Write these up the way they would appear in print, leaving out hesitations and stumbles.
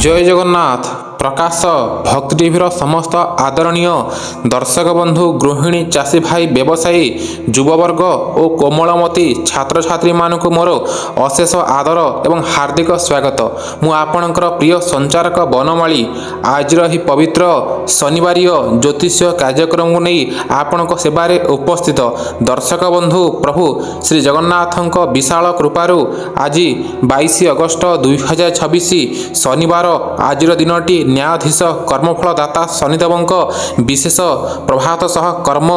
জয় জগন্নাথ। প্রকাশ ভক্তি টিভির সমস্ত আদরণীয় দর্শক বন্ধু, গৃহিণী, চাষী ভাই, ব্যবসায়ী, যুববর্গ ও কোমলমতি ছাত্রছাত্রী মানুষ মোর অশেষ আদর এবং হার্দিক স্বাগত। মু আপনার প্রিয় সঞ্চারক বনমালী আজর এই পবিত্র শনিবারীয় জ্যোতিষ কার্যক্রম নেই আপনার সেবারে উপস্থিত। দর্শক বন্ধু, প্রভু শ্রী জগন্নাথଙ୍କ বিশাল কৃপারু আজ 22 অগস্ট 2026 শনিবার আজির দিনটি ন্যায়াধীশ কর্মফলদাতা শনিদেবଙ୍କ বিশেষ প্রভাত সহ কর্ম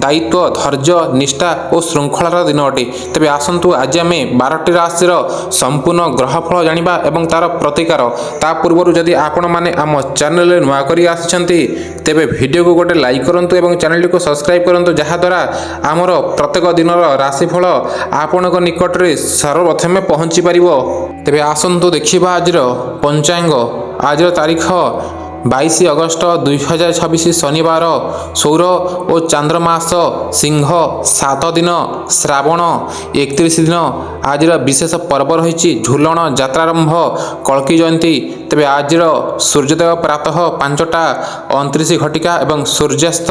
দায়িত্ব ধৈর্য নিষ্ঠা ও শৃঙ্খলার দিন অটে। তবে আসন্তু আজ আমি 12টি রাশির সম্পূর্ণ গ্রহফল জানিবা এবং তার প্রতিকার। তা পূর্বরু যদি আপন মানে আম চ্যানেলে নূয়া করে আসছেন তেবে ভিডিওকে গোটে লাইক করন্তু এবং চ্যানেলটিকে সবসক্রাইব করন্তু, যাহাদ্ୱାରା আমার প্রত্যেক দিনর রাশিফল আপনার নিকটরে সর্বপ্রথমে পৌঁছি পারিব। তেবে আসন্তু দেখিবা আজির পঞ্চাঙ্গ। আজর তারিখ 22 অগস্ট 2026 শনিবার, সৌর ও চান্দ্রমাস সিংহ, 7 দিন শ্রাবণ, 31 দিন। আজর বিশেষ পর্ব রয়েছে ঝুলন যাত্রারম্ভ, কল্কি জয়ন্তী। তবে আজর সূর্যোদয় প্রাতঃ 5টা 29 ঘটিকা এবং সূর্যাস্ত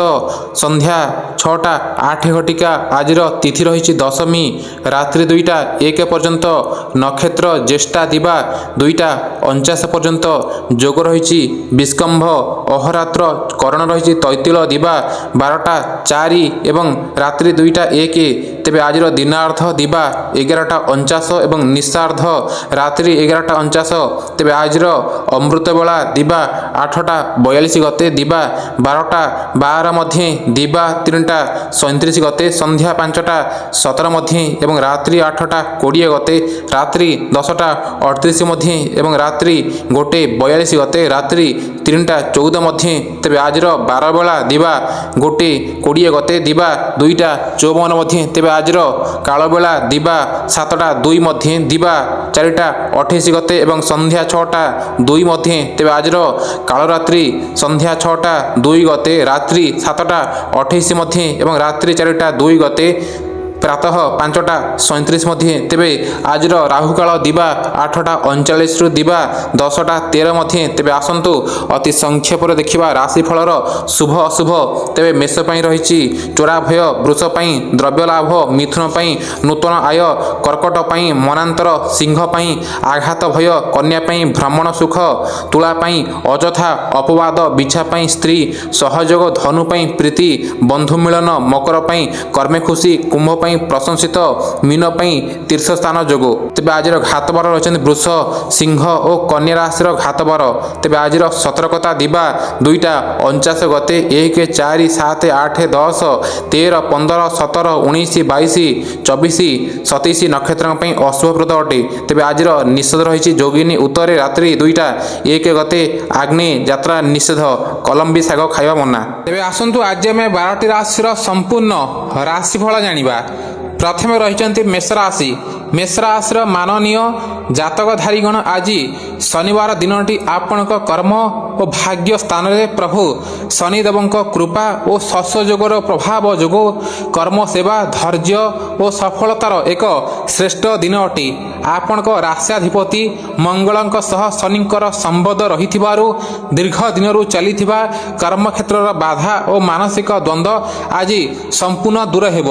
সন্ধ্যা 6টা 8 ঘটিকা। আজর তিথি রয়েছে দশমী, রাত্রি 2টা 1 পর্যন্ত। নক্ষত্র জ্যেষ্ঠা দিবা 2টা 49 পর্যন্ত। যোগ রয়েছে বিষ্কম্ভ, অহরাত্র করণ রয়েছে তৈতিল দিবা 12টা 4 এবং রাত্রি 2টা 1। তেবে আজর দিনার্ধ দিবা 11টা 49 এবং নিশার্ধ রাত্রি 11টা 49। তেবে আজর অমৃতবেলা দিবা 8টা 42 গতে, দিবা 12টা 12 মধ্যে, দিবা 3টা 37 গতে, সন্ধ্যা 5টা 17 মধ্যে এবং রাত্রি 8টা 20 গতে, রাত্রি 10টা 38 মধ্যে এবং রাত্রি 1টা 42 গতে, রাত্রি 3টা 14 মধ্যে। তেবে আজর 12 বেলা দিবা 1টা 20 গতে, দিবা 2টা 54 মধ্যে। তেবে আজর কালবেলা দিবা 7টা 2 মধ্যে, দিবা 4টা 28 গতে এবং সন্ধ্যা 6টা 2 মধ্যে। তেবে আজর কালরাত্রি সন্ধ্যা 6টা 2 গতে, রাত্রি 7টা 28 মধ্যে এবং রাত্রি 4টা 2 গতে, প্রাতঃ 5টা 37 মধ্যে। তেবে আজর রাহুকাল দিবা 8টা 39 রু দিবা 10টা 13 মধ্যে। তেবে আসন্তু অতি সংক্ষেপরে দেখিবা রাশিফলর শুভ অশুভ। তেবে মেষ পাই রয়েছে চোরা ভয়, বৃষ পাই দ্রব্য লাভ, মিথুন পাই নূতন আয়, কর্কট পাই মনান্তর, সিংহ পাই আঘাত ভয়, কন্যা পাই ভ্রমণ সুখ, তুলা পাই অযথা অপবাদ, বিছা পাই স্ত্রী সহযোগ, ধনু পাই প্রীতি বন্ধু মিলন, মকর পাই কর্মে খুশি, কুম্ভ পাই প্রশংসিত, মীন পাই তীর্থস্থান যোগ। তেবে আজর ঘাতবার রয়েছেন বৃষ, সিংহ ও কন্যা রাশির ঘাতবার। তেবে আজর সতর্কতা দিবা 2টা 49 গতে, 1 4 7 8 10 13 15 17 19 22 24 27 নক্ষত্র অশুভপ্রদ অটে। তেবে আজর নিষেধ রয়েছে যোগিনী উত্তরে রাত্রি 2টা 1 গতে, আগ্নেয় যাত্রা নিষেধ, কলম্বি শাগ খাইবা মনা। তেবে আসন্তু আজ আমি 12টি রাশির সম্পূর্ণ রাশিফল জানিবা। প্রথমে রয়েছেন মেষ রাশি। মেষ রাশির মাননীয় জাতকধারীগণ, আজি শনিবার দিনটি আপনার কর্ম ও ভাগ্য স্থাନରେ প্রভু শনিদেবଙ୍କ কৃপা ও শস্যযোগর প্রভাব যোগ কর্ম সেবা ধৈর্য ও সফলতার এক শ্রেষ্ঠ দিন অটে। আপনার রাশিয়াধিপতি মঙ্গলଙ୍କ সহ শনিଙ୍କର সম্বন্ধ রহিଥିବାରୁ দীর্ঘ দিনରୁ ଚାଲିଥିବା কর্মক্ষেত্রর বাধা ও মানসিক দ্বন্দ্ব আজি সম্পূর্ণ দূর ହେବ।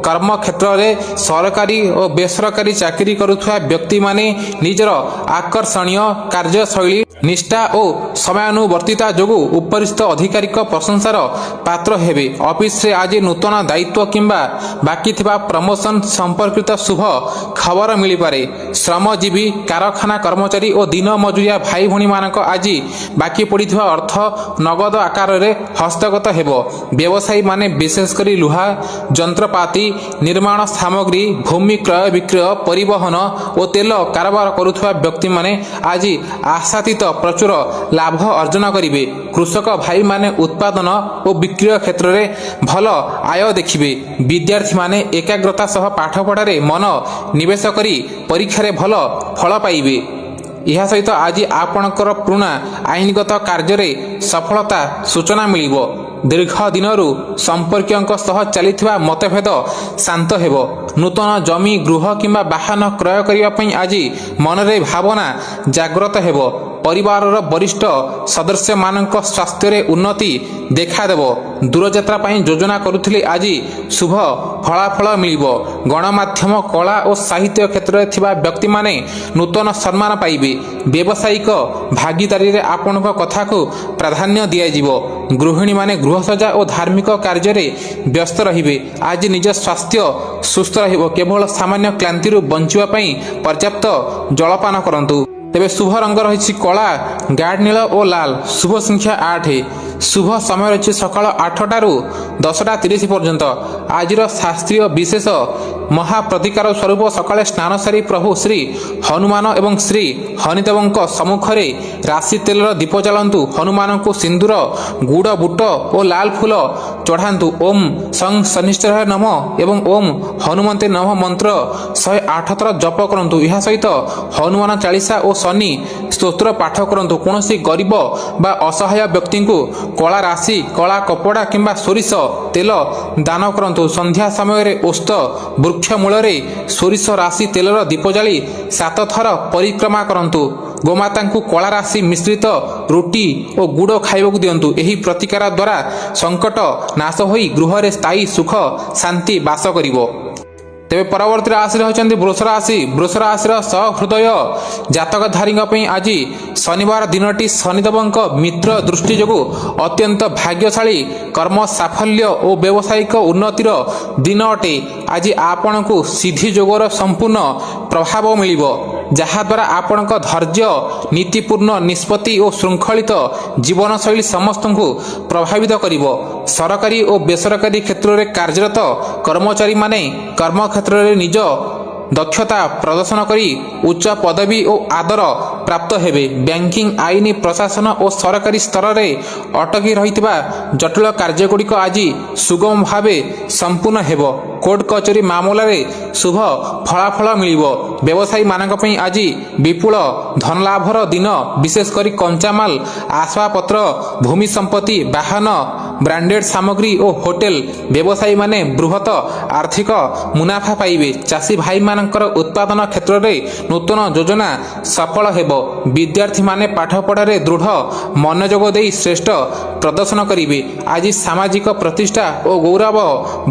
কর্মক্ষেত্রে সরকারি ও বেসরকারি চাকরি করুথিবা ব্যক্তি মানে নিজের আকর্ষণীয় কার্যশৈলী নিষ্ঠা ও সময়ানুবর্তিতা যোগু উপরিস্থ অধিকারিক প্রশংসার পাত্র হেবে। অফিসে আজ নূতন দায়িত্ব কিংবা বাকি থিবা প্রমোশন সম্পর্কিত শুভ খবর মিলিপারে। শ্রমজীবী কারখানা কর্মচারী ও দিন মজুরিয়া ভাই ভী মানক আজ বাকি পড়িথিবা অর্থ নগদ আকারে হস্তগত হেব। ব্যবসায়ী মানে বিশেষ করে লুহা যন্ত্রপাতি, নির্মাণ সামগ্রী, ভূমি ক্রয় বিক্রয়, পরিবহন ও তেল কারবার করুথিবা ব্যক্তি মানে আজ আশাতীত প্রচুর লাভ অর্জন করিবে। কৃষক ভাই মানে উৎপাদন ও বিক্রয় ক্ষেত্রে ভাল আয় দেখিবে। বিদ্যার্থী মানে একাগ্রতা সহ পাঠপড়ারে মন নিবেশ করি পরীক্ষারে ভাল ফল পাইবে। ଏହା ସହିତ ଆଜି ଆପଣଙ୍କର ପୁରୁଣା ଆଇନଗତ କାର୍ଯ୍ୟରେ ସଫଳତା ସୂଚନା ମିଳିବ। ଦୀର୍ଘ ଦିନରୁ ସମ୍ପର୍କୀୟଙ୍କ ସହ ଚାଲିଥିବା ମତଭେଦ ଶାନ୍ତ ହେବ। ନୂତନ ଜମି, ଗୃହ କିମ୍ବା ବାହନ କ୍ରୟ କରିବା ପାଇଁ ଆଜି ମନରେ ଭାବନା ଜାଗ୍ରତ ହେବ। ପରିବାରର ବରିଷ୍ଠ ସଦସ୍ୟମାନଙ୍କ ସ୍ୱାସ୍ଥ୍ୟରେ ଉନ୍ନତି ଦେଖାଦେବ। ଦୂରଯାତ୍ରା ପାଇଁ ଯୋଜନା କରୁଥିଲେ ଆଜି ଶୁଭ ଫଳାଫଳ ମିଳିବ। ଗଣମାଧ୍ୟମ, କଳା ଓ ସାହିତ୍ୟ କ୍ଷେତ୍ରରେ ଥିବା ବ୍ୟକ୍ତିମାନେ ନୂତନ ସମ୍ମାନ ପାଇବେ। ବ୍ୟବସାୟିକ ଭାଗିଦାରୀରେ ଆପଣଙ୍କ କଥାକୁ ପ୍ରାଧାନ୍ୟ ଦିଆଯିବ। ଗୃହିଣୀମାନେ ଗୃହସଜ୍ଜା ଓ ଧାର୍ମିକ କାର୍ଯ୍ୟରେ ବ୍ୟସ୍ତ ରହିବେ। ଆଜି ନିଜ ସ୍ୱାସ୍ଥ୍ୟ ସୁସ୍ଥ ରହିବ। କେବଳ ସାମାନ୍ୟ କ୍ଳାନ୍ତିରୁ ବଞ୍ଚିବା ପାଇଁ ପର୍ଯ୍ୟାପ୍ତ ଜଳପାନ କରନ୍ତୁ। ତେବେ ଶୁଭ ରଙ୍ଗ ରହିଛି କଳା, ଗାଢ଼ ନୀଳ ଓ ଲାଲ। ଶୁଭ ସଂଖ୍ୟା 8। ଶୁଭ ସମୟ ରହିଛି ସକାଳ 8ଟାରୁ 10ଟା 30 ପର୍ଯ୍ୟନ୍ତ। ଆଜିର ଶାସ୍ତ୍ରୀୟ ବିଶେଷ ମହାପ୍ରତିକାର ସ୍ୱରୂପ ସକାଳେ ସ୍ନାନ ସାରି ପ୍ରଭୁ ଶ୍ରୀ ହନୁମାନ ଏବଂ ଶ୍ରୀ ହନିଦେବଙ୍କ ସମ୍ମୁଖରେ ରାଶି ତେଲର ଦୀପ ଜାଳନ୍ତୁ। ହନୁମାନଙ୍କୁ ସିନ୍ଦୁର, ଗୁଡ଼, ବୁଟ ଓ ଲାଲ ଫୁଲ ଚଢ଼ାନ୍ତୁ। ଓମ୍ ସଂ ଶନିଶ୍ଚରାୟ ନମଃ ଏବଂ ଓମ୍ ହନୁମନ୍ତେ ନମଃ ମନ୍ତ୍ର 108 ଥର ଜପ କରନ୍ତୁ। ଏହା ସହିତ ହନୁମାନ ଚାଳିଶା ଓ ଶନି ସ୍ତୋତ୍ର ପାଠ କରନ୍ତୁ। କୌଣସି ଗରିବ ବା ଅସହାୟ ବ୍ୟକ୍ତିଙ୍କୁ କଳା ରାଶି, କଳା କପଡ଼ା କିମ୍ବା ସୋରିଷ ତେଲ ଦାନ କରନ୍ତୁ। ସନ୍ଧ୍ୟା ସମୟରେ ଓସ୍ତ ବୃକ୍ଷ ମୂଳରେ ସୋରିଷ ରାଶି ତେଲର ଦୀପ ଜାଳି 7 ଥର ପରିକ୍ରମା କରନ୍ତୁ। ଗୋମାତାଙ୍କୁ କଳା ରାଶି ମିଶ୍ରିତ ରୁଟି ଓ ଗୁଡ଼ ଖାଇବାକୁ ଦିଅନ୍ତୁ। ଏହି ପ୍ରତିକାର ଦ୍ୱାରା ସଙ୍କଟ ନାଶ ହୋଇ ଗୃହରେ ସ୍ଥାୟୀ ସୁଖ ଶାନ୍ତି ବାସ କରିବ। ତେବେ ପରବର୍ତ୍ତୀ ରାଶି ରହିଛନ୍ତି ବୃଷ ରାଶି। ବୃଷ ରାଶିର ସହୃଦୟ ଜାତକଧାରୀଙ୍କ ପାଇଁ ଆଜି ଶନିବାର ଦିନଟି ଶନିଦେବଙ୍କ ମିତ୍ର ଦୃଷ୍ଟି ଯୋଗୁଁ ଅତ୍ୟନ୍ତ ଭାଗ୍ୟଶାଳୀ, କର୍ମ ସାଫଲ୍ୟ ଓ ବ୍ୟବସାୟିକ ଉନ୍ନତିର ଦିନ ଅଟେ। ଆଜି ଆପଣଙ୍କୁ ସିଦ୍ଧି ଯୋଗର ସମ୍ପୂର୍ଣ୍ଣ ପ୍ରଭାବ ମିଳିବ, ଯାହାଦ୍ୱାରା ଆପଣଙ୍କ ଧୈର୍ଯ୍ୟ, ନୀତିପୂର୍ଣ୍ଣ ନିଷ୍ପତ୍ତି ଓ ଶୃଙ୍ଖଳିତ ଜୀବନଶୈଳୀ ସମସ୍ତଙ୍କୁ ପ୍ରଭାବିତ କରିବ। ସରକାରୀ ଓ ବେସରକାରୀ କ୍ଷେତ୍ରରେ କାର୍ଯ୍ୟରତ କର୍ମଚାରୀମାନେ କର୍ମକ୍ଷେତ୍ରରେ ନିଜ ଦକ୍ଷତା ପ୍ରଦର୍ଶନ କରି ଉଚ୍ଚ ପଦବୀ ଓ ଆଦର ପ୍ରାପ୍ତ ହେବେ। ବ୍ୟାଙ୍କିଂ, ଆଇନ, ପ୍ରଶାସନ ଓ ସରକାରୀ ସ୍ତରରେ ଅଟକି ରହିଥିବା ଜଟିଳ କାର୍ଯ୍ୟଗୁଡ଼ିକ ଆଜି ସୁଗମ ଭାବେ ସମ୍ପୂର୍ଣ୍ଣ ହେବ। କୋର୍ଟ କଚେରୀ ମାମଲାରେ ଶୁଭ ଫଳାଫଳ ମିଳିବ। ବ୍ୟବସାୟୀମାନଙ୍କ ପାଇଁ ଆଜି ବିପୁଳ ଧନଲାଭର ଦିନ। ବିଶେଷ କରି କଞ୍ଚାମାଲ, ଆସବାବପତ୍ର, ଭୂମି ସମ୍ପତ୍ତି, ବାହନ, ବ୍ରାଣ୍ଡେଡ୍ ସାମଗ୍ରୀ ଓ ହୋଟେଲ ବ୍ୟବସାୟୀମାନେ ବୃହତ ଆର୍ଥିକ ମୁନାଫା ପାଇବେ। ଚାଷୀ ଭାଇମାନଙ୍କର ଉତ୍ପାଦନ କ୍ଷେତ୍ରରେ ନୂତନ ଯୋଜନା ସଫଳ ହେବ। ବିଦ୍ୟାର୍ଥୀମାନେ ପାଠପଢ଼ାରେ ଦୃଢ଼ ମନୋଯୋଗ ଦେଇ ଶ୍ରେଷ୍ଠ ପ୍ରଦର୍ଶନ କରିବେ। ଆଜି ସାମାଜିକ ପ୍ରତିଷ୍ଠା ଓ ଗୌରବ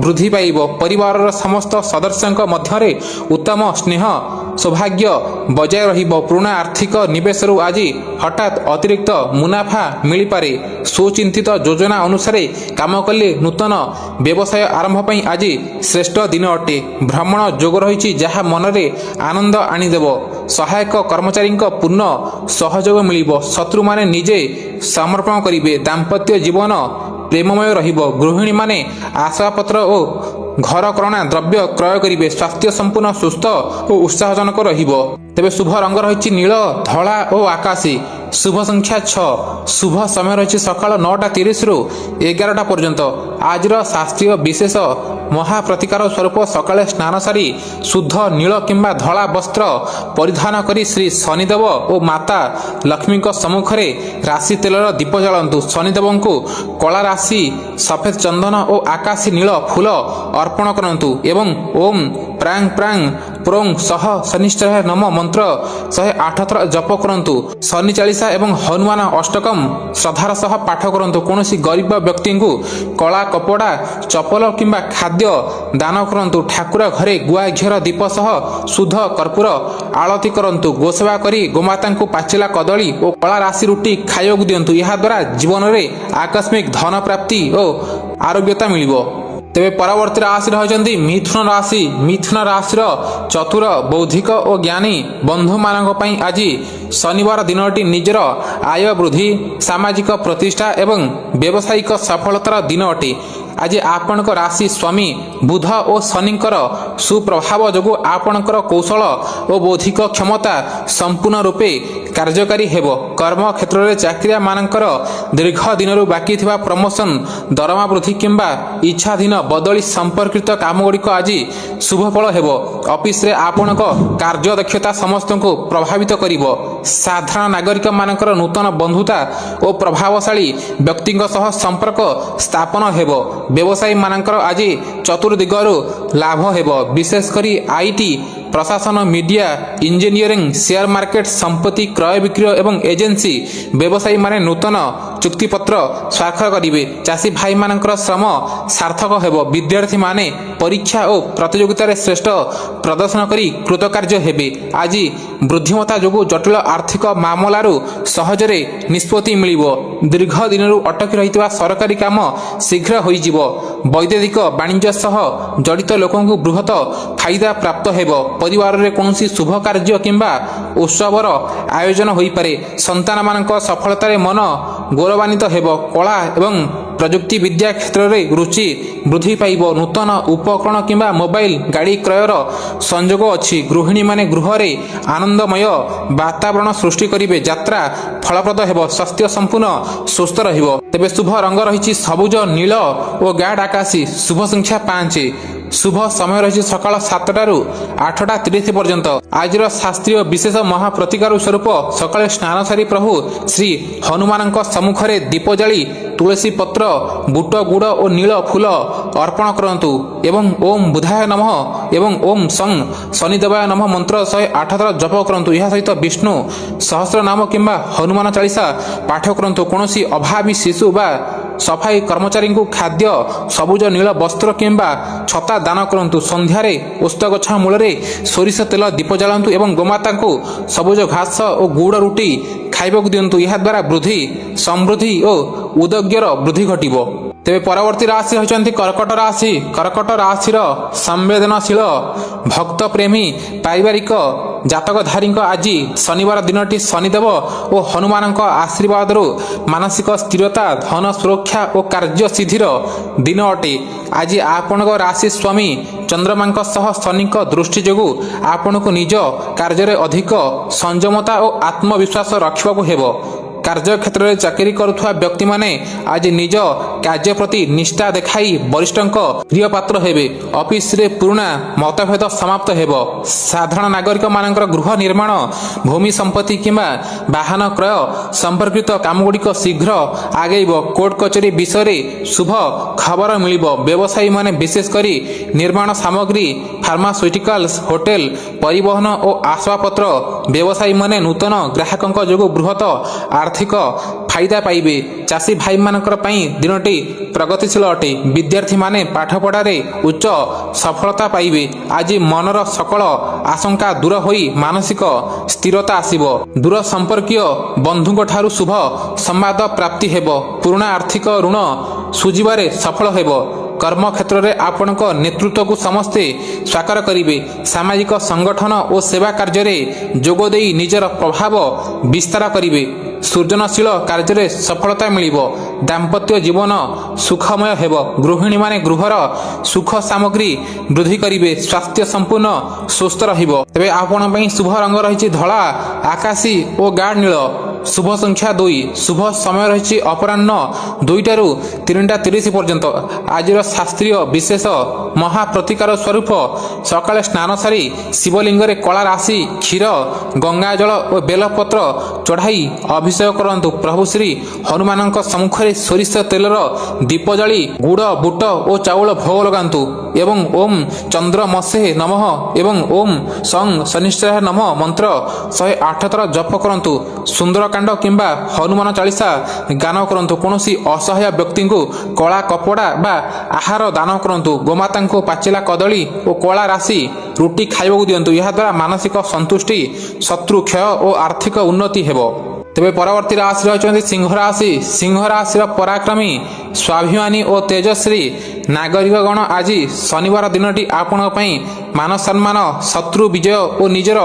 ବୃଦ୍ଧି ପାଇବ। ପରିବାରର ସମସ୍ତ ସଦସ୍ୟଙ୍କ ମଧ୍ୟରେ ଉତ୍ତମ ସ୍ନେହ ସୌଭାଗ୍ୟ ବଜାୟ ରହିବ। ପୁରୁଣା ଆର୍ଥିକ ନିବେଶରୁ ଆଜି ହଠାତ୍ ଅତିରିକ୍ତ ମୁନାଫା ମିଳିପାରେ। ସୁଚିନ୍ତିତ ଯୋଜନା ଅନୁସାରେ କାମ କଲେ ନୂତନ ବ୍ୟବସାୟ ଆରମ୍ଭ ପାଇଁ ଆଜି ଶ୍ରେଷ୍ଠ ଦିନ ଅଟେ। ଭ୍ରମଣ ଯୋଗ ରହିଛି, ଯାହା ମନରେ ଆନନ୍ଦ ଆଣିଦେବ। ସହାୟକ କର୍ମଚାରୀଙ୍କ ପୂର୍ଣ୍ଣ ସହଯୋଗ ମିଳିବ। ଶତ୍ରୁମାନେ ନିଜେ ସମର୍ପଣ କରିବେ। ଦାମ୍ପତ୍ୟ ଜୀବନ ପ୍ରେମମୟ ରହିବ। ଗୃହିଣୀମାନେ ଆସବାବପତ୍ର ଓ ଘରକରଣା ଦ୍ରବ୍ୟ କ୍ରୟ କରିବେ। ସ୍ୱାସ୍ଥ୍ୟ ସମ୍ପୂର୍ଣ୍ଣ ସୁସ୍ଥ ଓ ଉତ୍ସାହଜନକ ରହିବ। ତେବେ ଶୁଭ ରଙ୍ଗ ରହିଛି ନୀଳ, ଧଳା ଓ ଆକାଶୀ। ଶୁଭ ସଂଖ୍ୟା 6। ଶୁଭ ସମୟ ରହିଛି ସକାଳ 9ଟା 30ରୁ 11ଟା ପର୍ଯ୍ୟନ୍ତ। ଆଜିର ଶାସ୍ତ୍ରୀୟ ବିଶେଷ ମହାପ୍ରତିକାର ସ୍ୱରୂପ ସକାଳେ ସ୍ନାନ ସାରି ଶୁଦ୍ଧ ନୀଳ କିମ୍ବା ଧଳା ବସ୍ତ୍ର ପରିଧାନ କରି ଶ୍ରୀ ଶନିଦେବ ଓ ମାତା ଲକ୍ଷ୍ମୀଙ୍କ ସମ୍ମୁଖରେ ରାଶି ତେଲର ଦୀପ ଜାଳନ୍ତୁ। ଶନିଦେବଙ୍କୁ କଳା ରାଶି, ସଫେଦ ଚନ୍ଦନ ଓ ଆକାଶୀ ନୀଳ ଫୁଲ ଅର୍ପଣ କରନ୍ତୁ ଏବଂ ଓମ୍ ପ୍ରାଂ ପ୍ରାଂ ପ୍ରୋଂ ସହ ଶନିଶ୍ଚରାୟ ନମଃ ମନ୍ତ୍ର 108 ଥର ଜପ କରନ୍ତୁ। ଶନି ଚାଳିଶା ଏବଂ ହନୁମାନ ଅଷ୍ଟକମ ଶ୍ରଦ୍ଧାର ସହ ପାଠ କରନ୍ତୁ। କୌଣସି ଗରିବ ବ୍ୟକ୍ତିଙ୍କୁ କଳା କପଡ଼ା, ଚପଲ କିମ୍ବା ଖାଦ୍ୟ ଦାନ କରନ୍ତୁ। ଠାକୁର ଘରେ ଗୁଆ ଘିଅର ଦୀପ ସହ ଶୁଦ୍ଧ କର୍ପୂର ଆଳତି କରନ୍ତୁ। ଗୋସେବା କରି ଗୋମାତାଙ୍କୁ ପାଚିଲା କଦଳୀ ଓ କଳା ରାଶି ରୁଟି ଖାଇବାକୁ ଦିଅନ୍ତୁ। ଏହାଦ୍ୱାରା ଜୀବନରେ ଆକସ୍ମିକ ଧନ ପ୍ରାପ୍ତି ଓ ଆରୋଗ୍ୟତା ମିଳିବ। ତେବେ ପରବର୍ତ୍ତୀ ରାଶି ରହିଛନ୍ତି ମିଥୁନ ରାଶି। ମିଥୁନ ରାଶିର ଚତୁର, ବୌଦ୍ଧିକ ଓ ଜ୍ଞାନୀ ବନ୍ଧୁମାନଙ୍କ ପାଇଁ ଆଜି ଶନିବାର ଦିନଟି ନିଜର ଆୟ ବୃଦ୍ଧି, ସାମାଜିକ ପ୍ରତିଷ୍ଠା ଏବଂ ବ୍ୟବସାୟିକ ସଫଳତାର ଦିନ ଅଟେ। ଆଜି ଆପଣଙ୍କ ରାଶି ସ୍ୱାମୀ ବୁଧ ଓ ଶନିଙ୍କର ସୁପ୍ରଭାବ ଯୋଗୁଁ ଆପଣଙ୍କର କୌଶଳ ଓ ବୌଦ୍ଧିକ କ୍ଷମତା ସମ୍ପୂର୍ଣ୍ଣ ରୂପେ କାର୍ଯ୍ୟକାରୀ ହେବ। କର୍ମକ୍ଷେତ୍ରରେ ଚାକିରିଆମାନଙ୍କର ଦୀର୍ଘ ଦିନରୁ ବାକି ଥିବା ପ୍ରମୋସନ, ଦରମା ବୃଦ୍ଧି କିମ୍ବା ଇଚ୍ଛାଧୀନ ବଦଳି ସମ୍ପର୍କିତ କାମଗୁଡ଼ିକ ଆଜି ଶୁଭଫଳ ହେବ। ଅଫିସରେ ଆପଣଙ୍କ କାର୍ଯ୍ୟଦକ୍ଷତା ସମସ୍ତଙ୍କୁ ପ୍ରଭାବିତ କରିବ। ସାଧାରଣ ନାଗରିକମାନଙ୍କର ନୂତନ ବନ୍ଧୁତା ଓ ପ୍ରଭାବଶାଳୀ ବ୍ୟକ୍ତିଙ୍କ ସହ ସମ୍ପର୍କ ସ୍ଥାପନ ହେବ। ବ୍ୟବସାୟୀମାନଙ୍କର ଆଜି ଚତୁର୍ଦିଗରୁ ଲାଭ ହେବ। ବିଶେଷ କରି ଆଇଟି ପ୍ରଶାସନ, ମିଡିଆ, ଇଞ୍ଜିନିୟରିଂ, ସେୟାର ମାର୍କେଟ, ସମ୍ପତ୍ତି କ୍ରୟ ବିକ୍ରୟ ଏବଂ ଏଜେନ୍ସି ବ୍ୟବସାୟୀମାନେ ନୂତନ ଚୁକ୍ତିପତ୍ର ସ୍ୱାକ୍ଷର କରିବେ। ଚାଷୀ ଭାଇମାନଙ୍କର ଶ୍ରମ ସାର୍ଥକ ହେବ। ବିଦ୍ୟାର୍ଥୀମାନେ ପରୀକ୍ଷା ଓ ପ୍ରତିଯୋଗିତାରେ ଶ୍ରେଷ୍ଠ ପ୍ରଦର୍ଶନ କରି କୃତକାର୍ଯ୍ୟ ହେବେ। ଆଜି ବୃଦ୍ଧିମତା ଯୋଗୁଁ ଜଟିଳ ଆର୍ଥିକ ମାମଲାରୁ ସହଜରେ ନିଷ୍ପତ୍ତି ମିଳିବ। ଦୀର୍ଘ ଦିନରୁ ଅଟକି ରହିଥିବା ସରକାରୀ କାମ ଶୀଘ୍ର ହୋଇଯିବ। ବୈଦେଶିକ ବାଣିଜ୍ୟ ସହ ଜଡ଼ିତ ଲୋକଙ୍କୁ ବୃହତ ଫାଇଦା ପ୍ରାପ୍ତ ହେବ। ପରିବାରରେ କୌଣସି ଶୁଭ କାର୍ଯ୍ୟ କିମ୍ବା ଉତ୍ସବର ଆୟୋଜନ ହୋଇପାରେ। ସନ୍ତାନମାନଙ୍କ ସଫଳତାରେ ମନ ଗୌରବାନ୍ୱିତ ହେବ। କଳା ଏବଂ ପ୍ରଯୁକ୍ତି ବିଦ୍ୟା କ୍ଷେତ୍ରରେ ରୁଚି ବୃଦ୍ଧି ପାଇବ। ନୂତନ ଉପକରଣ କିମ୍ବା ମୋବାଇଲ ଗାଡ଼ି କ୍ରୟର ସଂଯୋଗ ଅଛି। ଗୃହିଣୀମାନେ ଗୃହରେ ଆନନ୍ଦମୟ ବାତାବରଣ ସୃଷ୍ଟି କରିବେ। ଯାତ୍ରା ଫଳପ୍ରଦ ହେବ। ସ୍ୱାସ୍ଥ୍ୟ ସମ୍ପୂର୍ଣ୍ଣ ସୁସ୍ଥ ରହିବ। ତେବେ ଶୁଭ ରଙ୍ଗ ରହିଛି ସବୁଜ, ନୀଳ ଓ ଗାଢ଼ ଆକାଶୀ। ଶୁଭ ସଂଖ୍ୟା 5। ଶୁଭ ସମୟ ରହିଛି ସକାଳ 7ଟାରୁ 8ଟା 30 ପର୍ଯ୍ୟନ୍ତ। ଆଜିର ଶାସ୍ତ୍ରୀୟ ବିଶେଷ ମହାପ୍ରତିକାର ସ୍ୱରୂପ ସକାଳେ ସ୍ନାନ ସାରି ପ୍ରଭୁ ଶ୍ରୀ ହନୁମାନଙ୍କ ସମ୍ମୁଖରେ ଦୀପ ଜାଳି ତୁଳସୀ ପତ୍ର, ବୁଟ, ଗୁଡ଼ ଓ ନୀଳ ଫୁଲ ଅର୍ପଣ କରନ୍ତୁ ଏବଂ ଓಂ ବୁଧାୟ ନମଃ ଏବଂ ଓಂ ସଂ ଶନିଦେବାୟ ନମଃ ମନ୍ତ୍ର 108 ଥର ଜପ କରନ୍ତୁ। ଏହା ସହିତ ବିଷ୍ଣୁ ସହସ୍ରନାମ କିମ୍ବା ହନୁମାନ ଚାଳିଶା ପାଠ କରନ୍ତୁ। କୌଣସି ଅଭାବୀ ଶିଶୁ ବା ସଫାଇ କର୍ମଚାରୀଙ୍କୁ ଖାଦ୍ୟ, ସବୁଜ ନୀଳ ବସ୍ତ୍ର କିମ୍ବା ଛତା ଦାନ କରନ୍ତୁ। ସନ୍ଧ୍ୟାରେ ଓସ୍ତ ଗଛ ମୂଳରେ ସୋରିଷ ତେଲ ଦୀପ ଜାଳନ୍ତୁ ଏବଂ ଗୋମାତାଙ୍କୁ ସବୁଜ ଘାସ ଓ ଗୁଡ଼ ରୁଟି ଖାଇବାକୁ ଦିଅନ୍ତୁ। ଏହାଦ୍ୱାରା ବୃଦ୍ଧି, ସମୃଦ୍ଧି ଓ ଉଦ୍ୟୋଗର ବୃଦ୍ଧି ଘଟିବ। ତେବେ ପରବର୍ତ୍ତୀ ରାଶି ହେଉଛନ୍ତି କର୍କଟ ରାଶି। କର୍କଟ ରାଶିର ସମ୍ବେଦନଶୀଳ, ଭକ୍ତ ପ୍ରେମୀ, ପାରିବାରିକ ଜାତକଧାରୀଙ୍କ ଆଜି ଶନିବାର ଦିନଟି ଶନିଦେବ ଓ ହନୁମାନଙ୍କ ଆଶୀର୍ବାଦରୁ ମାନସିକ ସ୍ଥିରତା, ଧନ ସୁରକ୍ଷା ଓ କାର୍ଯ୍ୟ ସିଦ୍ଧିର ଦିନ ଅଟେ। ଆଜି ଆପଣଙ୍କ ରାଶି ସ୍ୱାମୀ ଚନ୍ଦ୍ରମାଙ୍କ ସହ ଶନିଙ୍କ ଦୃଷ୍ଟି ଯୋଗୁଁ ଆପଣଙ୍କୁ ନିଜ କାର୍ଯ୍ୟରେ ଅଧିକ ସଂଯମତା ଓ ଆତ୍ମବିଶ୍ୱାସ ରଖିବାକୁ ହେବ। କାର୍ଯ୍ୟକ୍ଷେତ୍ରରେ ଚାକିରି କରୁଥିବା ବ୍ୟକ୍ତିମାନେ ଆଜି ନିଜ କାର୍ଯ୍ୟ ପ୍ରତି ନିଷ୍ଠା ଦେଖାଇ ବରିଷ୍ଠଙ୍କ ପ୍ରିୟ ପାତ୍ର ହେବେ। ଅଫିସରେ ପୁରୁଣା ମତଭେଦ ସମାପ୍ତ ହେବ। ସାଧାରଣ ନାଗରିକମାନଙ୍କର ଗୃହ ନିର୍ମାଣ, ଭୂମି ସମ୍ପତ୍ତି କିମ୍ବା ବାହନ କ୍ରୟ ସମ୍ପର୍କିତ କାମଗୁଡ଼ିକ ଶୀଘ୍ର ଆଗେଇବ। କୋର୍ଟ କଚେରୀ ବିଷୟରେ ଶୁଭ ଖବର ମିଳିବ। ବ୍ୟବସାୟୀମାନେ ବିଶେଷ କରି ନିର୍ମାଣ ସାମଗ୍ରୀ, ଫାର୍ମାସ୍ୟୁଟିକାଲ୍ସ, ହୋଟେଲ, ପରିବହନ ଓ ଆସବାବପତ୍ର ବ୍ୟବସାୟୀମାନେ ନୂତନ ଗ୍ରାହକଙ୍କ ଯୋଗୁଁ ବୃହତ ଆର୍ଥିକ ଫାଇଦା ପାଇବେ। ଚାଷୀ ଭାଇମାନଙ୍କର ପାଇଁ ଦିନଟି ପ୍ରଗତିଶୀଳ ଅଟେ। ବିଦ୍ୟାର୍ଥୀମାନେ ପାଠପଢ଼ାରେ ଉଚ୍ଚ ସଫଳତା ପାଇବେ। ଆଜି ମନର ସକଳ ଆଶଙ୍କା ଦୂର ହୋଇ ମାନସିକ ସ୍ଥିରତା ଆସିବ। ଦୂର ସମ୍ପର୍କୀୟ ବନ୍ଧୁଙ୍କ ଠାରୁ ଶୁଭ ସମ୍ବାଦ ପ୍ରାପ୍ତି ହେବ। ପୁରୁଣା ଆର୍ଥିକ ଋଣ ସୁଝିବାରେ ସଫଳ ହେବ। କର୍ମକ୍ଷେତ୍ରରେ ଆପଣଙ୍କ ନେତୃତ୍ୱକୁ ସମସ୍ତେ ସ୍ୱାକାର କରିବେ। ସାମାଜିକ ସଂଗଠନ ଓ ସେବା କାର୍ଯ୍ୟରେ ଯୋଗ ଦେଇ ନିଜର ପ୍ରଭାବ ବିସ୍ତାର କରିବେ। ସୃଜନଶୀଳ କାର୍ଯ୍ୟରେ ସଫଳତା ମିଳିବ। ଦାମ୍ପତ୍ୟ ଜୀବନ ସୁଖମୟ ହେବ। ଗୃହିଣୀମାନେ ଗୃହର ସୁଖ ସାମଗ୍ରୀ ବୃଦ୍ଧି କରିବେ। ସ୍ୱାସ୍ଥ୍ୟ ସମ୍ପୂର୍ଣ୍ଣ ସୁସ୍ଥ ରହିବ। ତେବେ ଆପଣଙ୍କ ପାଇଁ ଶୁଭ ରଙ୍ଗ ରହିଛି ଧଳା, ଆକାଶୀ ଓ ଗାଢ଼ ନୀଳ। ଶୁଭ ସଂଖ୍ୟା 2। ଶୁଭ ସମୟ ରହିଛି ଅପରାହ୍ନ 2ଟାରୁ 3ଟା 30 ପର୍ଯ୍ୟନ୍ତ। ଆଜିର ଶାସ୍ତ୍ରୀୟ ବିଶେଷ ମହାପ୍ରତିକାର ସ୍ୱରୂପ ସକାଳେ ସ୍ନାନ ସାରି ଶିବଲିଙ୍ଗରେ କଳା ରାଶି, କ୍ଷୀର, ଗଙ୍ଗାଜଳ ଓ ବେଲପତ୍ର ଚଢ଼ାଇ ଅଭିଷେକ କରନ୍ତୁ। ପ୍ରଭୁ ଶ୍ରୀ ହନୁମାନଙ୍କ ସମ୍ମୁଖରେ ସୋରିଷ ତେଲର ଦୀପ ଜାଳି ଗୁଡ଼, ବୁଟ ଓ ଚାଉଳ ଭୋଗ ଲଗାନ୍ତୁ ଏବଂ ଓಂ ଚନ୍ଦ୍ରମସେ ନମଃ ଏବଂ ଓಂ ସଂ ଶନିଶ୍ଚରାୟ ନମଃ ମନ୍ତ୍ର 108 ଥର ଜପ କରନ୍ତୁ। ସୁନ୍ଦରକାଣ୍ଡ କିମ୍ବା ହନୁମାନ ଚାଳିଶା ଗାନ କରନ୍ତୁ। କୌଣସି ଅସହାୟ ବ୍ୟକ୍ତିଙ୍କୁ କଳା କପଡ଼ା ବା ଆହାର ଦାନ କରନ୍ତୁ। ଗୋମାତାଙ୍କୁ ପାଚିଲା କଦଳୀ ଓ କଳା ରାଶି ରୁଟି ଖାଇବାକୁ ଦିଅନ୍ତୁ। ଏହାଦ୍ୱାରା ମାନସିକ ସନ୍ତୁଷ୍ଟି, ଶତ୍ରୁ କ୍ଷୟ ଓ ଆର୍ଥିକ ଉନ୍ନତି ହେବ। ତେବେ ପରବର୍ତ୍ତୀ ରାଶି ରହିଛନ୍ତି ସିଂହ ରାଶି। ସିଂହ ରାଶିର ପରାକ୍ରମୀ, ସ୍ୱାଭିମାନୀ ଓ ତେଜଶ୍ରୀ ନାଗରିକଗଣ ଆଜି ଶନିବାର ଦିନଟି ଆପଣଙ୍କ ପାଇଁ ମାନ ସମ୍ମାନ, ଶତ୍ରୁ ବିଜୟ ଓ ନିଜର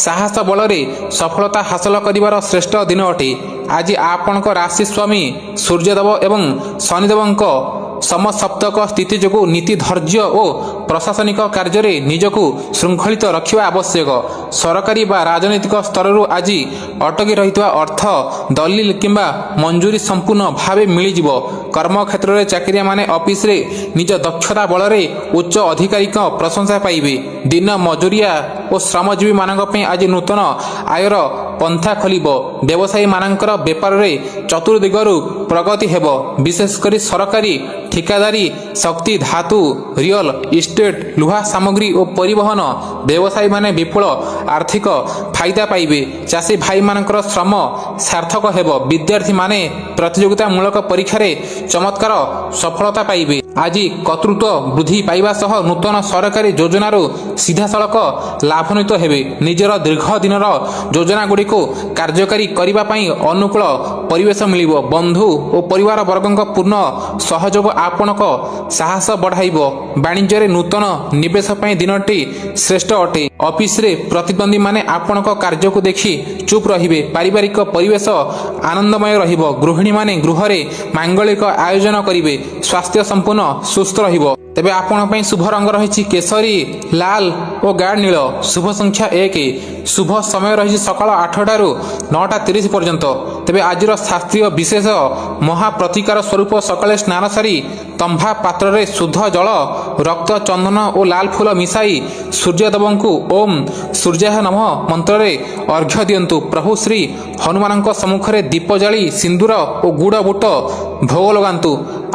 ସାହସ ବଳରେ ସଫଳତା ହାସଲ କରିବାର ଶ୍ରେଷ୍ଠ ଦିନ ଅଟେ। ଆଜି ଆପଣଙ୍କ ରାଶି ସ୍ୱାମୀ ସୂର୍ଯ୍ୟଦେବ ଏବଂ ଶନିଦେବଙ୍କ ସମସପ୍ତକ ସ୍ଥିତି ଯୋଗୁଁ ନୀତି, ଧୈର୍ଯ୍ୟ ଓ ପ୍ରଶାସନିକ କାର୍ଯ୍ୟରେ ନିଜକୁ ଶୃଙ୍ଖଳିତ ରଖିବା ଆବଶ୍ୟକ। ସରକାରୀ ବା ରାଜନୈତିକ ସ୍ତରରୁ ଆଜି ଅଟକି ରହିଥିବା ଅର୍ଥ, ଦଲିଲ କିମ୍ବା ମଞ୍ଜୁରୀ ସମ୍ପୂର୍ଣ୍ଣ ଭାବେ ମିଳିଯିବ। କର୍ମକ୍ଷେତ୍ରରେ ଚାକିରିଆ ମାନେ ଅଫିସରେ ନିଜ ଦକ୍ଷତା ବଳରେ ଉଚ୍ଚ ଅଧିକାରୀଙ୍କ ପ୍ରଶଂସା ପାଇବେ। ଦିନ ମଜୁରିଆ ଓ ଶ୍ରମଜୀବୀମାନଙ୍କ ପାଇଁ ଆଜି ନୂତନ ଆୟର ପନ୍ଥା ଖୋଲିବ। ବ୍ୟବସାୟୀମାନଙ୍କର ବେପାରରେ ଚତୁର୍ଦିଗରୁ ପ୍ରଗତି ହେବ। ବିଶେଷ କରି ସରକାରୀ ଠିକାଦାରୀ, ଶକ୍ତି, ଧାତୁ, ରିଅଲ ଇଷ୍ଟେଟ୍, ଲୁହା ସାମଗ୍ରୀ ଓ ପରିବହନ ବ୍ୟବସାୟୀମାନେ ବିପୁଳ ଆର୍ଥିକ ଫାଇଦା ପାଇବେ। ଚାଷୀ ଭାଇମାନଙ୍କର ଶ୍ରମ ସାର୍ଥକ ହେବ। ବିଦ୍ୟାର୍ଥୀମାନେ ପ୍ରତିଯୋଗିତାମୂଳକ ପରୀକ୍ଷାରେ ଚମତ୍କାର ସଫଳତା ପାଇବେ। ଆଜି କର୍ତ୍ତୃତ୍ୱ ବୃଦ୍ଧି ପାଇବା ସହ ନୂତନ ସରକାରୀ ଯୋଜନାରୁ ସିଧାସଳଖ ଲାଭାନ୍ୱିତ ହେବେ। ନିଜର ଦୀର୍ଘ ଦିନର ଯୋଜନାଗୁଡ଼ିକୁ କାର୍ଯ୍ୟକାରୀ କରିବା ପାଇଁ ଅନୁକୂଳ ପରିବେଶ ମିଳିବ। ବନ୍ଧୁ ଓ ପରିବାର ବର୍ଗଙ୍କ ପୂର୍ଣ୍ଣ ସହଯୋଗ ଆପଣଙ୍କ ସାହସ ବଢ଼ାଇବ। ବାଣିଜ୍ୟରେ ନୂତନ ନିବେଶ ପାଇଁ ଦିନଟି ଶ୍ରେଷ୍ଠ ଅଟେ। ଅଫିସରେ ପ୍ରତିଦ୍ୱନ୍ଦ୍ୱୀମାନେ ଆପଣଙ୍କ କାର୍ଯ୍ୟକୁ ଦେଖି ଚୁପ୍ ରହିବେ। ପାରିବାରିକ ପରିବେଶ ଆନନ୍ଦମୟ ରହିବ। ଗୃହିଣୀମାନେ ଗୃହରେ ମାଙ୍ଗଳିକ ଆୟୋଜନ କରିବେ। ସ୍ୱାସ୍ଥ୍ୟ ସମ୍ପୂର୍ଣ୍ଣ ସୁସ୍ଥ ରହିବ। ତେବେ ଆପଣଙ୍କ ପାଇଁ ଶୁଭ ରଙ୍ଗ ରହିଛି କେଶରୀ, ଲାଲ ଓ ଗାଢ଼ ନୀଳ। ଶୁଭ ସଂଖ୍ୟା 1। ଶୁଭ ସମୟ ରହିଛି ସକାଳ 8ଟାରୁ 9ଟା 30 ପର୍ଯ୍ୟନ୍ତ। ତେବେ ଆଜିର ଶାସ୍ତ୍ରୀୟ ବିଶେଷ ମହାପ୍ରତିକାର ସ୍ୱରୂପ ସକାଳେ ସ୍ନାନ ସାରି ତମ୍ଭା ପାତ୍ରରେ ଶୁଦ୍ଧ ଜଳ, ରକ୍ତ, ଚନ୍ଦନ ଓ ଲାଲ ଫୁଲ ମିଶାଇ ସୂର୍ଯ୍ୟଦେବଙ୍କୁ ଓମ୍ ସୂର୍ଯ୍ୟାୟ ନମଃ ମନ୍ତ୍ରରେ ଅର୍ଘ୍ୟ ଦିଅନ୍ତୁ। ପ୍ରଭୁ ଶ୍ରୀ ହନୁମାନଙ୍କ ସମ୍ମୁଖରେ ଦୀପ ଜାଳି ସିନ୍ଦୁର ଓ ଗୁଡ଼ ବୁଟ ଭୋଗ ଲଗାନ୍ତୁ।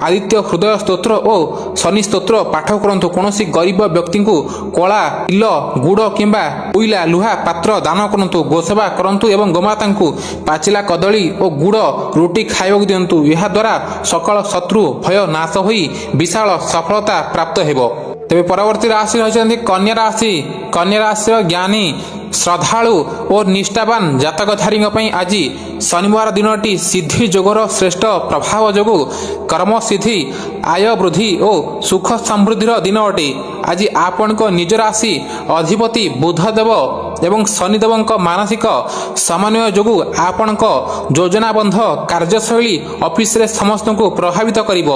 ଆଦିତ୍ୟ ହୃଦୟ ସ୍ତୋତ୍ର ଓ ଶନି ସ୍ତୋତ୍ର ପାଠ କରନ୍ତୁ। କୌଣସି ଗରିବ ବ୍ୟକ୍ତିଙ୍କୁ କଳା ତିଲ, ଗୁଡ଼ କିମ୍ବା କୋଇଲା ଲୁହା ପାତ୍ର ଦାନ କରନ୍ତୁ। ଗୋସେବା କରନ୍ତୁ ଏବଂ ଗୋମାତାଙ୍କୁ ପାଚିଲା କଦଳୀ ଓ ଗୁଡ଼ ରୁଟି ଖାଇବାକୁ ଦିଅନ୍ତୁ। ଏହାଦ୍ୱାରା ସକଳ ଶତ୍ରୁ ଭୟ ନାଶ ହୋଇ ବିଶାଳ ସଫଳତା ପ୍ରାପ୍ତ ହେବ। ତେବେ ପରବର୍ତ୍ତୀ ରାଶି ରହିଛନ୍ତି କନ୍ୟା ରାଶି। କନ୍ୟା ରାଶିର ଜ୍ଞାନୀ, ଶ୍ରଦ୍ଧାଳୁ ଓ ନିଷ୍ଠାବାନ ଜାତକଧାରୀଙ୍କ ପାଇଁ ଆଜି ଶନିବାର ଦିନଟି ସିଦ୍ଧି ଯୋଗର ଶ୍ରେଷ୍ଠ ପ୍ରଭାବ ଯୋଗୁଁ କର୍ମସିଦ୍ଧି, ଆୟ ବୃଦ୍ଧି ଓ ସୁଖ ସମୃଦ୍ଧିର ଦିନ ଅଟେ। ଆଜି ଆପଣଙ୍କ ନିଜ ରାଶି ଅଧିପତି ବୁଧଦେବ ଏବଂ ଶନିଦେବଙ୍କ ମାନସିକ ସମନ୍ୱୟ ଯୋଗୁଁ ଆପଣଙ୍କ ଯୋଜନାବଦ୍ଧ କାର୍ଯ୍ୟଶୈଳୀ ଅଫିସରେ ସମସ୍ତଙ୍କୁ ପ୍ରଭାବିତ କରିବ।